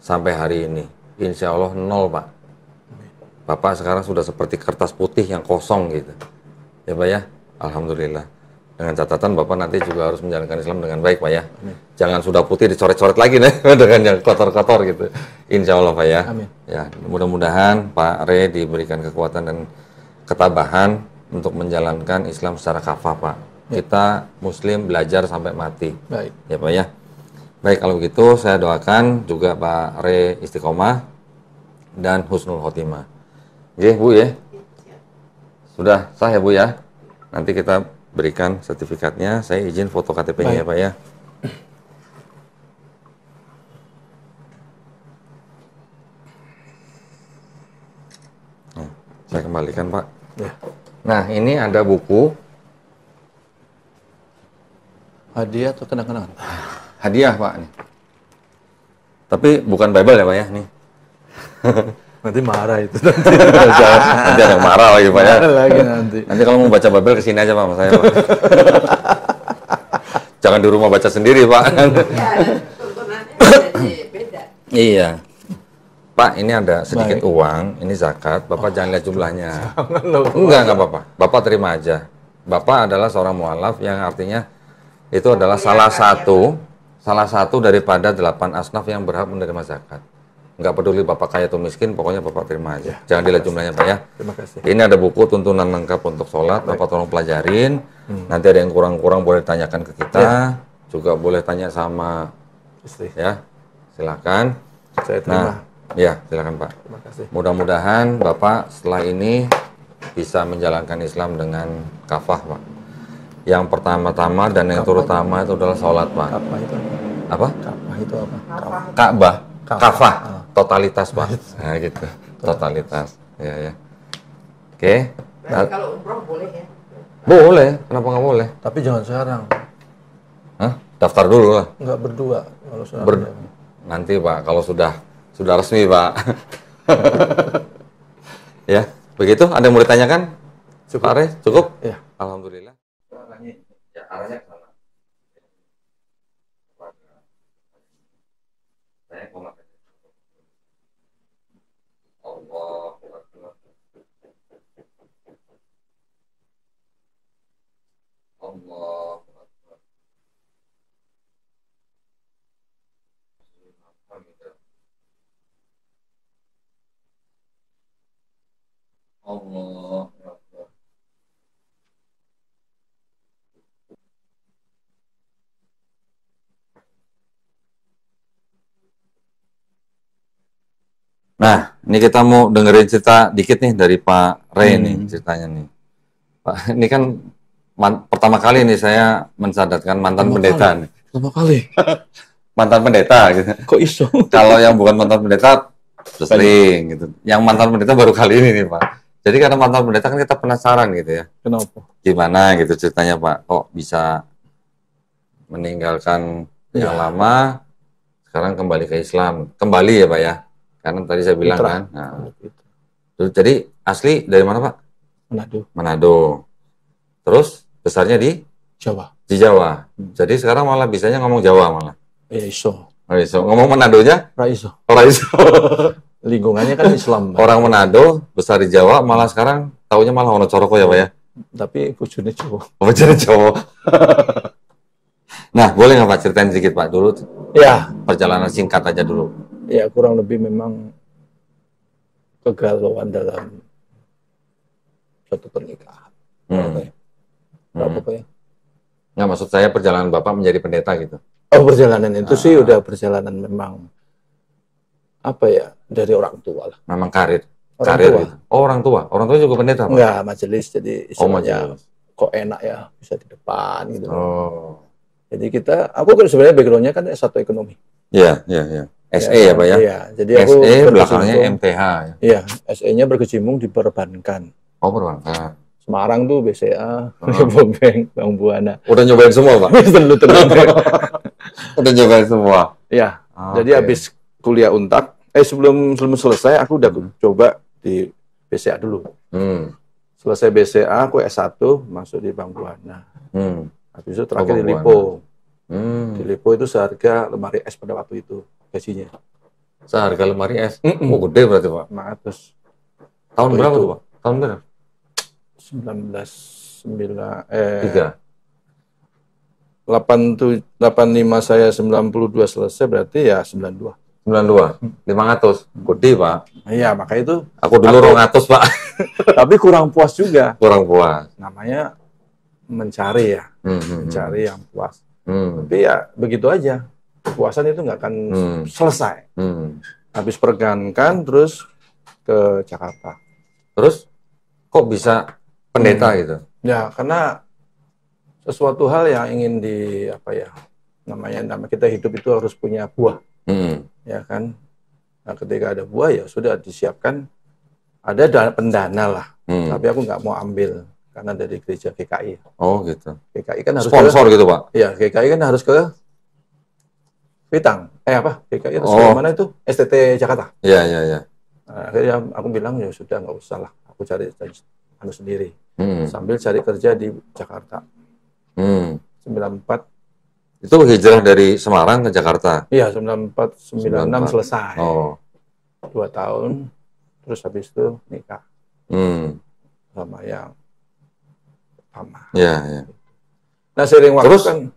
A: sampai hari ini, insya Allah 0 Pak. Bapak sekarang sudah seperti kertas putih yang kosong gitu. Ya Pak ya, Alhamdulillah. Dengan catatan Bapak nanti juga harus menjalankan Islam dengan baik, Pak ya. Amin. Jangan sudah putih dicoret-coret lagi nih dengan yang kotor-kotor gitu. Insya Allah, Pak ya.
B: Amin.
A: Ya, mudah-mudahan Pak Re diberikan kekuatan dan ketabahan untuk menjalankan Islam secara kafah, Pak. Ya. Kita Muslim belajar sampai mati.
B: Baik.
A: Ya, Pak ya. Baik, kalau begitu saya doakan juga Pak Re istiqomah dan husnul khotimah. Oke, Bu ya. Sudah sah ya, Bu ya. Nanti kita berikan sertifikatnya. Saya izin foto KTP-nya ya, Pak ya. Nah, saya kembalikan, Pak.
B: Ya.
A: Nah, ini ada buku
B: hadiah atau kenang-kenangan?
A: Hadiah, Pak. Nih. Tapi bukan Bible ya, Pak ya. Nih.
B: Nanti marah itu.
A: Nanti ada yang marah lagi, Pak ya.
B: Marah lagi nanti.
A: Nanti kalau mau baca Bible kesini aja, Pak, sama saya, Pak. Jangan di rumah baca sendiri, Pak.
C: Ya, tuntunannya jadi beda.
A: Iya. Pak, ini ada sedikit uang, ini zakat. Bapak jangan lihat jumlahnya. Enggak apa-apa. Bapak terima aja. Bapak adalah seorang mualaf yang artinya itu adalah salah satu daripada 8 asnaf yang berhak menerima zakat. Nggak peduli Bapak kaya atau miskin, pokoknya Bapak terima aja. Jangan dilihat jumlahnya, Pak ya.
B: Terima kasih.
A: Ini ada buku tuntunan lengkap untuk sholat, Bapak tolong pelajarin. Nanti ada yang kurang-kurang boleh tanyakan ke kita. Juga boleh tanya sama
B: istri.
A: Ya, silakan.
B: Saya terima.
A: Nah, ya, silakan Pak.
B: Terima kasih.
A: Mudah-mudahan Bapak setelah ini bisa menjalankan Islam dengan kafah, Pak. Yang pertama-tama dan yang terutama itu adalah sholat, Pak.
B: Kafah itu
A: Apa?
B: Kafah itu apa?
A: Ka'bah. Kafah. Totalitas, Pak. Nah, gitu. Totalitas. Ya, ya. Oke.
C: Berarti kalau umroh boleh ya?
A: Boleh. Kenapa nggak boleh?
B: Tapi jangan sekarang.
A: Hah? Daftar dulu lah.
B: Nggak berdua kalau sekarang.
A: Nanti, Pak, kalau sudah resmi, Pak. Ya, begitu. Ada yang mau ditanyakan?
B: Cukup.
A: Pak Re, cukup?
B: Ya.
A: Alhamdulillah. Ya, arahnya ke sana. Saya komat. Allahu Akbar. Allahu Akbar. Allahu Akbar. Nah, ini kita mau dengerin cerita dikit nih dari Pak Re nih ceritanya nih. Pak, ini kan pertama kali nih saya mensadarkan mantan pendeta nih.
B: Pertama kali.
A: Mantan pendeta gitu.
B: Kok iso?
A: Kalau yang bukan mantan pendeta sudah sering gitu. Yang mantan pendeta baru kali ini nih, Pak. Jadi karena mantan pendeta kan kita penasaran gitu ya.
B: Kenapa?
A: Gimana gitu ceritanya, Pak? Kok bisa meninggalkan yang lama sekarang kembali ke Islam. Kembali ya, Pak ya. Karena tadi saya bilang kan. Nah, jadi asli dari mana, Pak?
B: Manado.
A: Manado. Terus besarnya di
B: Jawa.
A: Di Jawa. Jadi sekarang malah bisanya ngomong Jawa malah.
B: Ya iso.
A: Oh, iso. Ngomong Manadonya?
B: Ra iso.
A: Orang iso.
B: Lingkungannya kan Islam.
A: Orang Manado besar di Jawa malah sekarang taunya malah Wonocoroko ya, Pak ya.
B: Tapi bojone Jawa.
A: Bojone Jawa. Nah, boleh nggak Pak ceritain sedikit Pak dulu?
B: Ya.
A: Perjalanan singkat aja dulu.
B: Ya kurang lebih memang kegalauan dalam suatu pernikahan. Apa ya?
A: Nggak, maksud saya perjalanan Bapak menjadi pendeta gitu.
B: Oh, perjalanan itu sih udah perjalanan memang apa ya, dari orang tua lah.
A: Memang karir.
B: Orang
A: karir
B: tua.
A: gitu. Oh, orang tua. Orang tua juga pendeta, Pak?
B: Enggak, majelis. Jadi istilahnya
A: majelis.
B: kok enak ya bisa di depan gitu.
A: Oh.
B: Jadi aku kan sebenarnya background-nya kan S1 ekonomi.
A: Iya, iya, iya. SE ya, Pak ya?
B: Iya, jadi aku
A: SE belakangnya MTH ya.
B: Iya, SE-nya berkecimpung di perbankan.
A: Oh, perbankan.
B: Semarang tuh BCA, Bank, Bank Buana.
A: Udah nyobain semua, Pak? Udah nyobain semua.
B: Iya. Jadi habis kuliah Untak, sebelum selesai aku udah coba di BCA dulu. Selesai BCA, aku S1 masuk di Bank Buana. Habis itu terakhir di Lipo. Di Lipo itu seharga lemari es pada waktu itu gajinya.
A: Seharga lemari es? Oh, gede berarti, Pak?
B: 500.
A: Tahun berapa tuh, Pak? Tahun berapa?
B: 1993. 85 saya 92 selesai berarti ya 92.
A: 92, 500. Gede, Pak.
B: Iya, maka itu
A: Aku dulu 200, Pak.
B: tapi kurang puas juga.
A: Kurang puas.
B: Namanya mencari ya, mencari yang puas. Tapi ya begitu aja. Kepuasan itu nggak akan selesai. Habis pergankan terus ke Jakarta.
A: Terus kok bisa pendeta gitu?
B: Ya, karena sesuatu hal yang ingin nama kita hidup itu harus punya buah. Ya kan? Nah, ketika ada buah ya sudah disiapkan, ada pendana lah. Tapi aku nggak mau ambil karena dari gereja GKI.
A: Oh gitu.
B: GKI kan harus
A: sponsor gitu, Pak?
B: Iya, GKI kan harus ke Pitang. GKI harus ke mana itu? STT Jakarta.
A: Iya, iya, iya.
B: Nah, akhirnya aku bilang ya sudah nggak usah lah. Aku cari sendiri. Sambil cari kerja di Jakarta. 94.
A: Itu hijrah dari Semarang ke Jakarta?
B: Iya, 94, 96 selesai. 2 tahun, terus habis itu nikah. Sama yang pertama.
A: Iya, iya.
B: Nah, sering waktu
A: terus,
B: kan.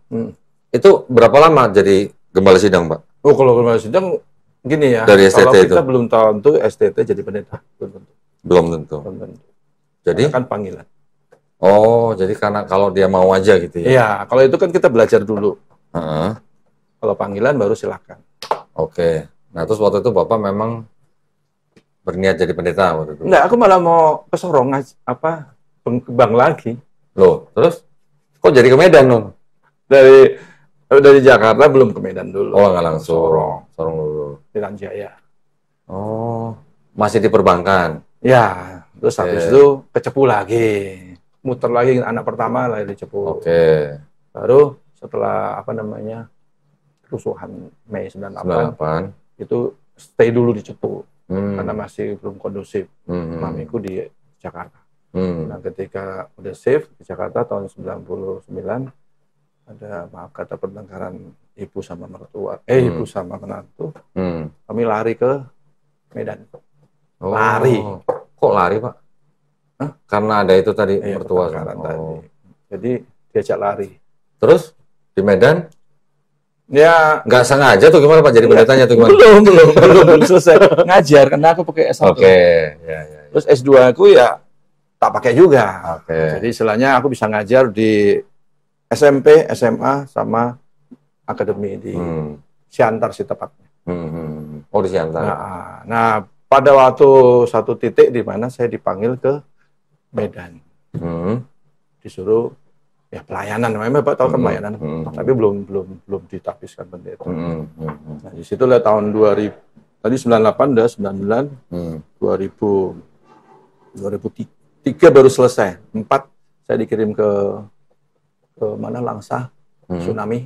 A: Itu berapa lama jadi gembala sidang, Pak?
B: Oh, kalau gembala sidang gini ya.
A: Dari STT
B: kalau kita
A: itu?
B: belum tahu tuh STT jadi pendeta.
A: Belum tentu. Jadi?
B: Karena kan panggilan.
A: Oh, jadi karena kalau dia mau aja gitu ya?
B: Iya, kalau itu kan kita belajar dulu. Kalau panggilan baru silakan.
A: Oke. Nah, terus waktu itu Bapak memang berniat jadi pendeta waktu itu?
B: Enggak, aku malah mau ke Sorong ke Bank lagi.
A: Loh, terus kok jadi ke Medan dong?
B: Dari Jakarta belum ke Medan dulu.
A: Oh, nggak langsung. Sorong dulu.
B: Di Lanjaya.
A: Oh, masih di perbankan?
B: Ya, terus habis itu ke Cepu lagi. Muter lagi anak pertama lagi di Cepu.
A: Oke.
B: Baru setelah kerusuhan Mei 98 itu stay dulu di Cepu karena masih belum kondusif. Mamiku di Jakarta. Nah, ketika udah safe di Jakarta tahun 99 ada maaf kata pertengkaran ibu sama mertua, ibu sama menantu. Kami lari ke Medan. Lari.
A: Kok lari, Pak? Karena ada itu tadi mertua.
B: Tadi. Jadi diajak lari.
A: Terus di Medan?
B: Ya
A: nggak sengaja tuh gimana Pak jadi pendetanya tuh gimana?
B: Belum selesai ngajar karena aku pakai S1.
A: Oke. Ya.
B: Terus S2 aku ya tak pakai juga.
A: Oke.
B: Jadi istilahnya aku bisa ngajar di SMP, SMA sama akademi di Siantar sih tepatnya.
A: Oh di Siantar.
B: Nah, pada waktu satu titik di mana saya dipanggil ke Medan. Disuruh ya pelayanan, memang Bapak tahu kan pelayanan, tapi belum ditapiskan pendeta. Nah, di situlah tahun 2000, tadi 98 udah 2003 baru selesai. 4 saya dikirim ke mana Langsa, tsunami.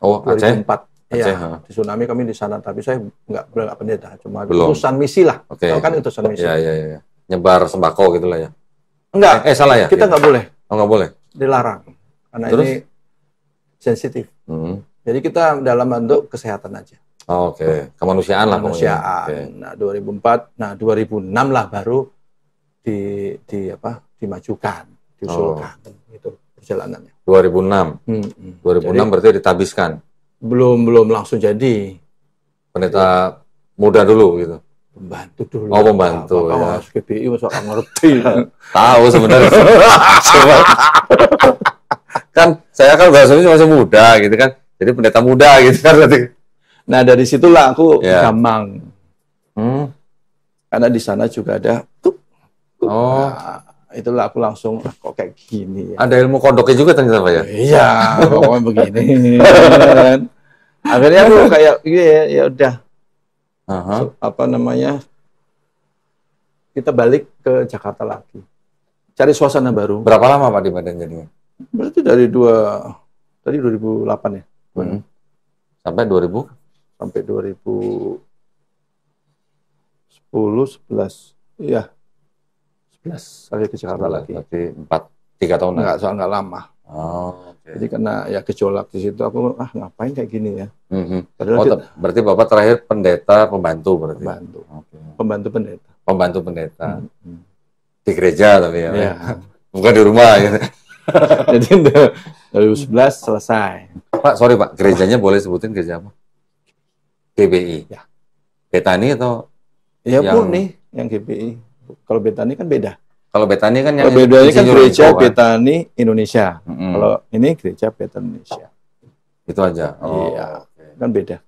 A: Oh,
B: 2004.
A: Aceh.
B: Iya, di tsunami kami di sana, tapi saya nggak pendeta, cuma utusan misi lah. Tahu kan utusan misi.
A: Iya. Nyebar sembako gitu lah ya.
B: Enggak.
A: Salah ya?
B: Kita nggak boleh.
A: Oh, nggak boleh.
B: Dilarang. Karena
A: terus?
B: ini sensitif. Jadi kita dalam bentuk kesehatan aja.
A: Oke. Kemanusiaan lah.
B: Kemanusiaan. Nah, 2004, 2006 lah baru dimajukan, diusulkan. Itu perjalanannya.
A: 2006. 2006 jadi, berarti ditabiskan.
B: Belum langsung jadi.
A: Pendeta muda dulu gitu.
B: Pembantu dulu.
A: Oh, pembantu.
B: Ya. KPI masa nggak ngerti.
A: Tahu sebenarnya. Kan saya kan bahasanya masih muda gitu kan. Jadi pendeta muda gitu kan.
B: Nah, dari situlah aku gamang. Karena di sana juga ada Nah, itulah aku langsung kok kayak gini ya.
A: Ada ilmu kodoknya juga ternyata Pak ya?
B: Iya, pokoknya begini. Akhirnya aku kayak ya udah. Kita balik ke Jakarta lagi. Cari suasana baru.
A: Berapa lama Pak di Medan jadinya?
B: Berarti dari 2008 ya.
A: Sampai 2000?
B: Sampai 2010, 11. Iya. 11 kali ke Jakarta lagi.
A: Berarti 3 tahun.
B: Enggak lama. Jadi karena ya gejolak di situ aku ngapain kayak gini ya.
A: Berarti Bapak terakhir pendeta pembantu berarti.
B: Pembantu pendeta.
A: Di gereja tapi ya. Bukan di rumah gitu.
B: Jadi 2011 selesai.
A: Pak, sorry Pak, gerejanya boleh sebutin gereja apa? GBI.
B: Ya.
A: Betani atau
B: Ya
A: yang
B: Murni yang GBI. Kalau Betani kan beda.
A: kalau Betani kan yang
B: Kalau bedanya kan
A: Insinyur
B: gereja
A: Rinko, kan?
B: Betani Indonesia.
A: Mm-mm.
B: Kalau ini gereja Betani Indonesia.
A: Itu aja. Oh,
B: Iya,
A: oke.
B: kan beda.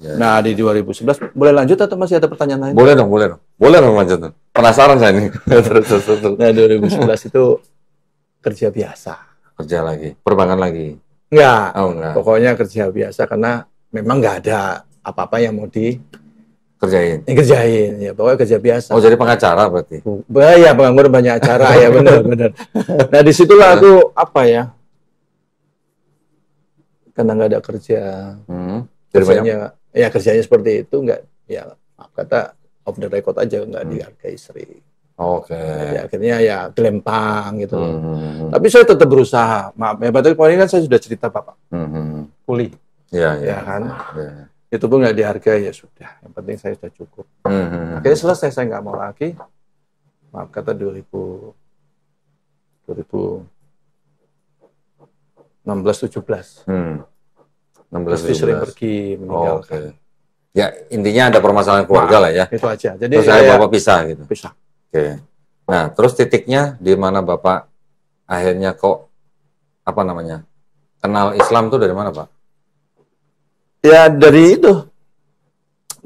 A: Ya,
B: Nah, di 2011 boleh lanjut atau masih ada pertanyaan lain?
A: boleh dong, boleh dong. Boleh dong lanjut. Penasaran saya nih. Terus.
B: Nah, 2011 itu kerja biasa.
A: Kerja lagi, perbankan lagi.
B: Enggak,
A: Oh, enggak.
B: pokoknya kerja biasa karena memang nggak ada apa-apa yang mau
A: Kerjain.
B: dikerjain. Ya, pokoknya kerja biasa.
A: Oh, jadi pengacara berarti.
B: Ya, pengangguran banyak acara ya, benar. Nah, disitulah aku apa ya? Karena nggak ada kerja.
A: Jadi banyak.
B: Kerjanya seperti itu nggak, ya maaf kata off the record aja nggak dihargai istri.
A: Oke.
B: Jadi akhirnya ya gelempang gitu.
A: Hmm.
B: Tapi saya tetap berusaha. Maaf ya, betul kemarin kan saya sudah cerita Bapak. Kuli.
A: Ya,
B: Ya kan.
A: Ya.
B: Itu pun nggak dihargai, ya sudah. Yang penting saya sudah cukup. Akhirnya selesai, saya nggak mau lagi. Maaf kata 2016-17.
A: 16,
B: Istri sering
A: 17.
B: pergi,
A: Oh,
B: meninggalkan.
A: oke. Ya, intinya ada permasalahan keluarga lah ya.
B: Itu aja. Jadi
A: Terus saya Bapak pisah gitu.
B: pisah.
A: Oke. Nah, terus titiknya di mana Bapak akhirnya kok apa namanya? Kenal Islam tuh dari mana, Pak?
B: Ya dari itu.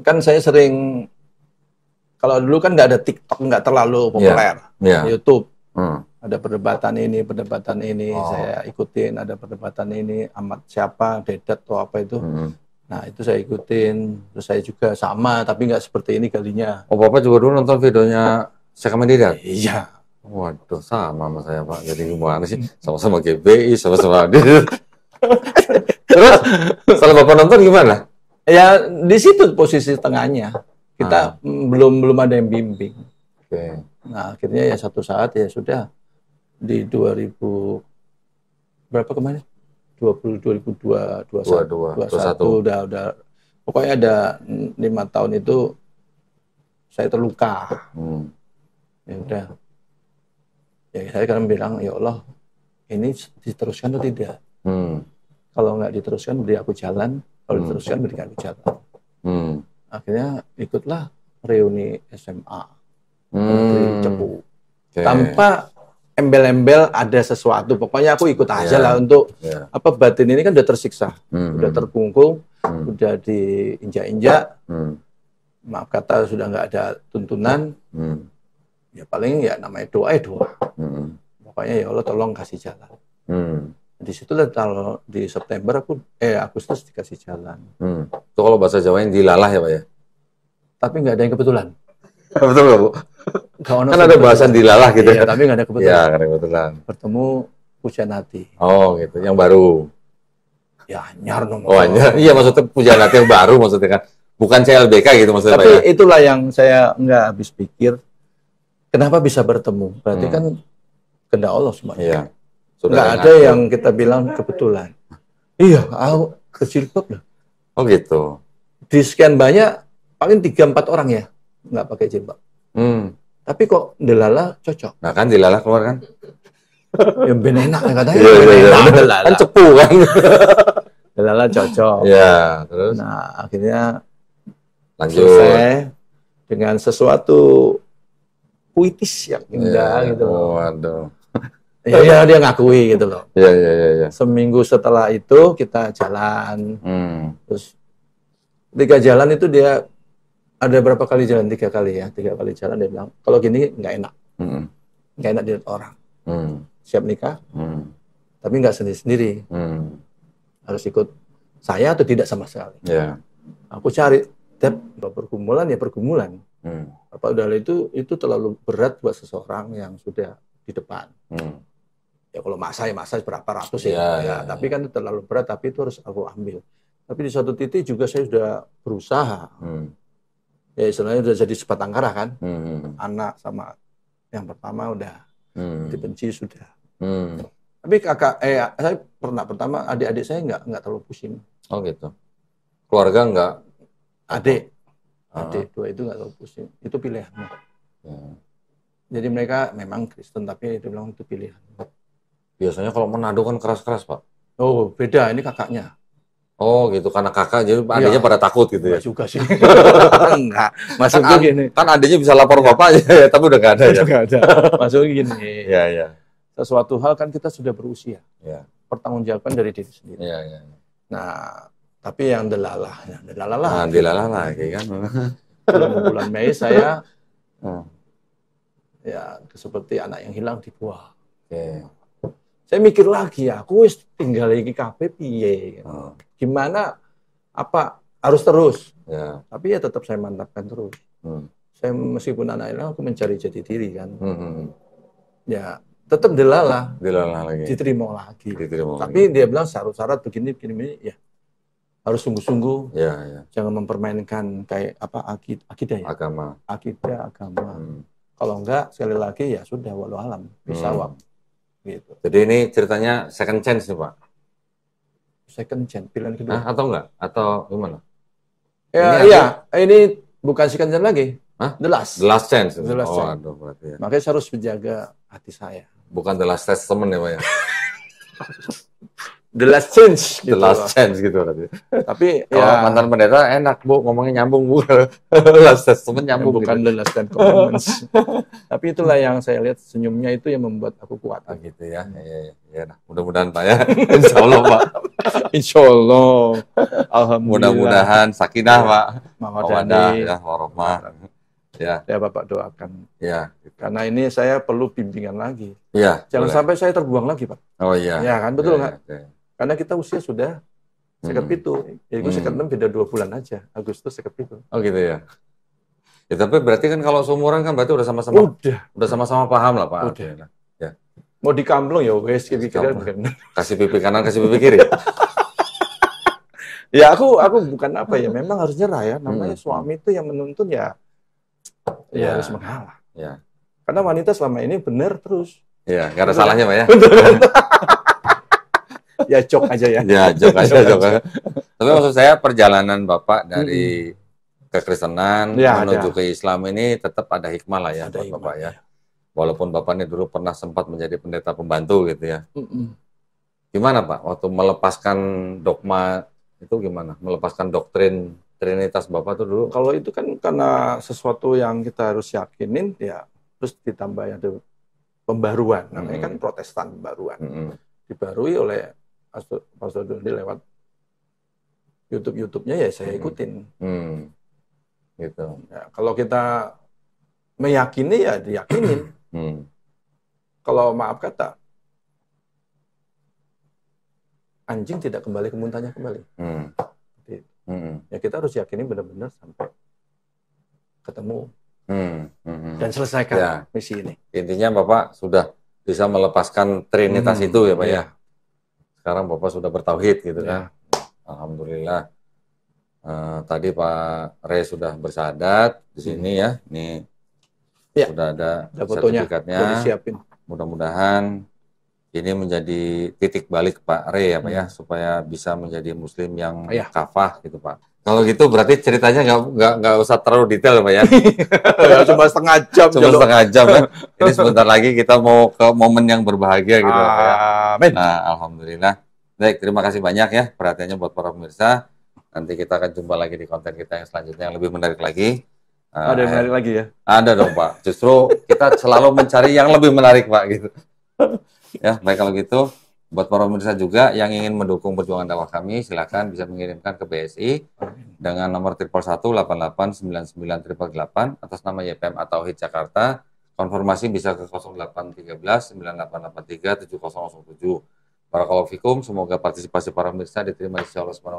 B: Kan saya sering, kalau dulu kan nggak ada TikTok, nggak terlalu populer.
A: Iya.
B: YouTube.
A: Hmm.
B: Ada perdebatan ini, saya ikutin. Ada perdebatan ini, Ahmad siapa, Dedat atau apa itu. Nah, itu saya ikutin. Terus saya juga sama, tapi nggak seperti ini kalinya.
A: Oh, Bapak juga dulu nonton videonya Syekh Ahmad Didat?
B: Iya.
A: Waduh, sama sama saya, Pak. Jadi gimana sih? Sama-sama GBI, sama-sama Didat. Terus, setelah Bapak nonton gimana?
B: Ya, di situ posisi tengahnya. Kita belum ada yang bimbing.
A: Oke.
B: Nah, akhirnya ya satu saat ya sudah di 2000 berapa kemarin? 2021 udah pokoknya ada 5 tahun itu saya terluka. Ya udah. Ya saya kan bilang, ya Allah, ini diteruskan atau tidak? Kalau nggak diteruskan beri aku jalan, kalau diteruskan beri aku jalan. Akhirnya ikutlah reuni SMA di Cepu. Tanpa embel-embel ada sesuatu, pokoknya aku ikut aja lah untuk apa, batin ini kan udah tersiksa, udah terkungkung, udah diinjak-injak, maaf kata sudah nggak ada tuntunan, ya paling ya namanya doa. Pokoknya ya Allah tolong kasih jalan. Di situlah kalau di September Agustus dikasih jalan.
A: Itu kalau bahasa Jawanya dilalah ya, Pak ya?
B: Tapi nggak ada yang kebetulan.
A: Betul nggak, Bu?
B: Kan
A: ada bahasan dilalah gitu.
B: Iya, tapi nggak ada kebetulan.
A: Iya, nggak ada kebetulan.
B: Bertemu Pujaan Hati.
A: Oh, gitu. Yang baru.
B: Ya, anyar nomor.
A: Oh, anyar. Iya, maksudnya Pujaan Hati yang baru maksudnya kan. Bukan CLBK gitu maksudnya,
B: Tapi
A: Pak ya?
B: itulah yang saya nggak habis pikir. Kenapa bisa bertemu? Berarti kan kehendak Allah semuanya.
A: Iya.
B: Nggak ada yang kita bilang kebetulan. Iya, aku kejilbab loh.
A: Oh, gitu.
B: Di sekian banyak, paling 3-4 orang ya nggak pakai jilbab. Tapi kok Delala cocok.
A: Nah, kan dilalah keluar kan?
B: Ya ben enak ya katanya.
A: Iya.
B: Delala.
A: Kan cepu kan?
B: Delala cocok.
A: Iya, terus
B: Nah, akhirnya
A: lanjut.
B: selesai dengan sesuatu puitis yang indah gitu loh.
A: Waduh.
B: Ya, dia ngakui gitu loh.
A: Iya.
B: Seminggu setelah itu kita jalan. Terus ketika jalan itu dia ada berapa kali jalan? 3 kali ya. 3 kali jalan dia bilang, kalau gini nggak enak. Nggak enak dilihat orang. Siap nikah, tapi nggak sendiri-sendiri. Harus ikut saya atau tidak sama sekali.
A: Iya.
B: Aku cari, pergumulan ya pergumulan. Apa udah itu terlalu berat buat seseorang yang sudah di depan. Ya kalau masa berapa ratus ya. Tapi kan itu terlalu berat, tapi itu harus aku ambil. Tapi di satu titik juga saya sudah berusaha. Ya istilahnya udah jadi sebatang kara kan. Anak sama yang pertama udah dibenci sudah. Tapi saya pertama adik-adik saya nggak terlalu pusing.
A: Oh gitu. Keluarga nggak?
B: Adik 2 itu nggak terlalu pusing. Itu pilihanmu. Jadi mereka memang Kristen tapi itu bilang itu pilihan.
A: Biasanya kalau Manado kan keras-keras, Pak.
B: Oh, beda, ini kakaknya.
A: Oh gitu, karena kakak jadi
B: Iya.
A: adiknya pada takut gitu ya.
B: Enggak juga sih. Enggak. Maksudnya
A: Kan,
B: gini.
A: kan adiknya bisa lapor bapaknya ya, tapi udah gak ada ya.
B: Enggak ada. Maksudnya gini.
A: Iya, iya.
B: Sesuatu hal kan kita sudah berusia.
A: Iya.
B: Pertanggungjawaban dari diri sendiri.
A: Iya, iya.
B: Nah, tapi yang delalah
A: Nah, dilalah lagi kan.
B: bulan Mei saya
A: Hmm.
B: ya seperti anak yang hilang dibuang.
A: Oke.
B: Saya mikir lagi, aku wis tinggal iki kabeh piye.
A: Oh,
B: Gimana apa harus terus.
A: ya.
B: Tapi ya tetap saya mantapkan terus.
A: Hmm.
B: Saya meskipun anak hilang aku mencari jati diri kan.
A: Hmm.
B: Ya, tetap dilalah,
A: Dilalah lagi.
B: diterima lagi.
A: Diterima
B: Tapi
A: lagi.
B: dia bilang syarat-syarat begini ya. Harus sungguh-sungguh,
A: Ya, ya.
B: jangan mempermainkan kayak apa akidah ya.
A: Agama.
B: Akidah, agama.
A: Hmm.
B: Kalau enggak, sekali lagi ya sudah walau alam, bisawab. Gitu.
A: Jadi ini ceritanya second chance nih, Pak.
B: Second chance, pilihan kedua.
A: Hah, atau enggak? Atau gimana?
B: Ya,
A: Ini
B: iya, ini bukan second chance lagi.
A: Hah?
B: The last.
A: The last chance.
B: The last
A: Oh,
B: chance.
A: aduh, berarti ya.
B: Makanya saya harus menjaga hati saya.
A: Bukan the last testament ya, Pak ya.
B: The last chance.
A: The
B: gitu
A: last
B: loh.
A: chance gitu berarti.
B: Tapi
A: Kalau
B: ya
A: mantan pendeta enak, Bu, ngomongnya nyambung, Bu. Last testament nyambung
B: bukan
A: gitu.
B: the last ten commandments. Tapi itulah yang saya lihat senyumnya itu yang membuat aku kuat.
A: Ah, gitu ya. Iya, iya. Ya, nah, mudah-mudahan Pak ya. Insya Allah, Pak.
B: Insya Allah. Alhamdulillah.
A: Mudah-mudahan sakinah, Pak.
B: Mawadah.
A: Mawadah, ya, warahmah. Ya,
B: Ya Bapak doakan.
A: ya.
B: Karena ini saya perlu bimbingan lagi.
A: Iya.
B: Jangan
A: boleh.
B: sampai saya terbuang lagi, Pak.
A: Oh iya.
B: Ya kan, betul
A: Iya,
B: nggak?
A: iya, iya.
B: Karena kita usia sudah seket pitu. Ya itu seket enam beda 2 bulan aja. Agustus seket pitu.
A: Oh gitu ya. Ya tapi berarti kan kalau seumuran kan berarti udah sama-sama
B: Udah.
A: sama-sama paham lah, Pak.
B: Udah.
A: Ya.
B: Mau dikamplong ya wes kira-kira
A: Kamplong.
B: bukan.
A: Kasih pipi kanan, kasih pipi kiri.
B: Ya aku bukan apa ya, memang harus nyerah ya. Namanya suami itu yang menuntun ya
A: Ya.
B: harus mengalah.
A: Ya.
B: Karena wanita selama ini benar terus.
A: Ya, nggak ada salahnya, Pak ya.
B: Ya jok aja ya.
A: Ya, jok aja, jok aja. Tapi maksud saya perjalanan Bapak dari kekristenan
B: Ya,
A: menuju
B: ada.
A: ke Islam ini tetap ada hikmah lah ya
B: Ada
A: buat Bapak ya.
B: hikmahnya.
A: Walaupun Bapak ini dulu pernah sempat menjadi pendeta pembantu gitu ya.
B: Mm-mm.
A: Gimana Pak waktu melepaskan dogma itu gimana? Melepaskan doktrin Trinitas Bapak tuh dulu?
B: Kalau itu kan karena sesuatu yang kita harus yakinin ya terus ditambah ada pembaruan. Namanya kan Protestan pembaruan.
A: Mm-mm.
B: Dibarui oleh Pastor Dodi lewat YouTube-nya ya saya ikutin.
A: Hmm. Gitu.
B: Ya, kalau kita meyakini ya diyakinin.
A: Hmm.
B: Kalau maaf kata anjing tidak kembali ke muntahnya kembali.
A: Hmm.
B: Seperti itu.
A: Hmm.
B: Ya kita harus yakini benar-benar sampai ketemu
A: Hmm. Hmm.
B: dan selesaikan
A: Ya.
B: misi ini.
A: Intinya Bapak sudah bisa melepaskan Trinitas itu ya Pak ya.
B: Iya.
A: Sekarang Bapak sudah bertauhid gitu
B: Ya.
A: kan. Alhamdulillah. Tadi Pak Rey sudah bersyahadat di sini ya. Ini
B: Ya.
A: sudah ada
B: Ada fotonya,
A: sertifikatnya.
B: udah disiapin.
A: Mudah-mudahan ini menjadi titik balik Pak Rey ya Pak ya, supaya bisa menjadi Muslim yang
B: Iya.
A: kafah gitu Pak. Kalau gitu berarti ceritanya nggak usah terlalu detail Pak ya.
B: Ya, cuma setengah jam.
A: Cuma setengah jam ya. Ini sebentar lagi kita mau ke momen yang berbahagia gitu Pak ya.
B: Amin.
A: Nah, alhamdulillah. Baik, terima kasih banyak ya perhatiannya buat para pemirsa. Nanti kita akan jumpa lagi di konten kita yang selanjutnya yang lebih menarik lagi.
B: Ada yang menarik lagi ya?
A: Ada dong Pak. Justru kita selalu mencari yang lebih menarik Pak gitu. Ya, baik kalau gitu. Buat para pemirsa juga yang ingin mendukung perjuangan dakwah kami, silakan bisa mengirimkan ke BSI dengan nomor 111889988 atas nama YPM atau HIT Jakarta. Konfirmasi bisa ke 0813 9883 7007. Barakallahu fikum, semoga partisipasi para pemirsa diterima di Allah Subhanahu wa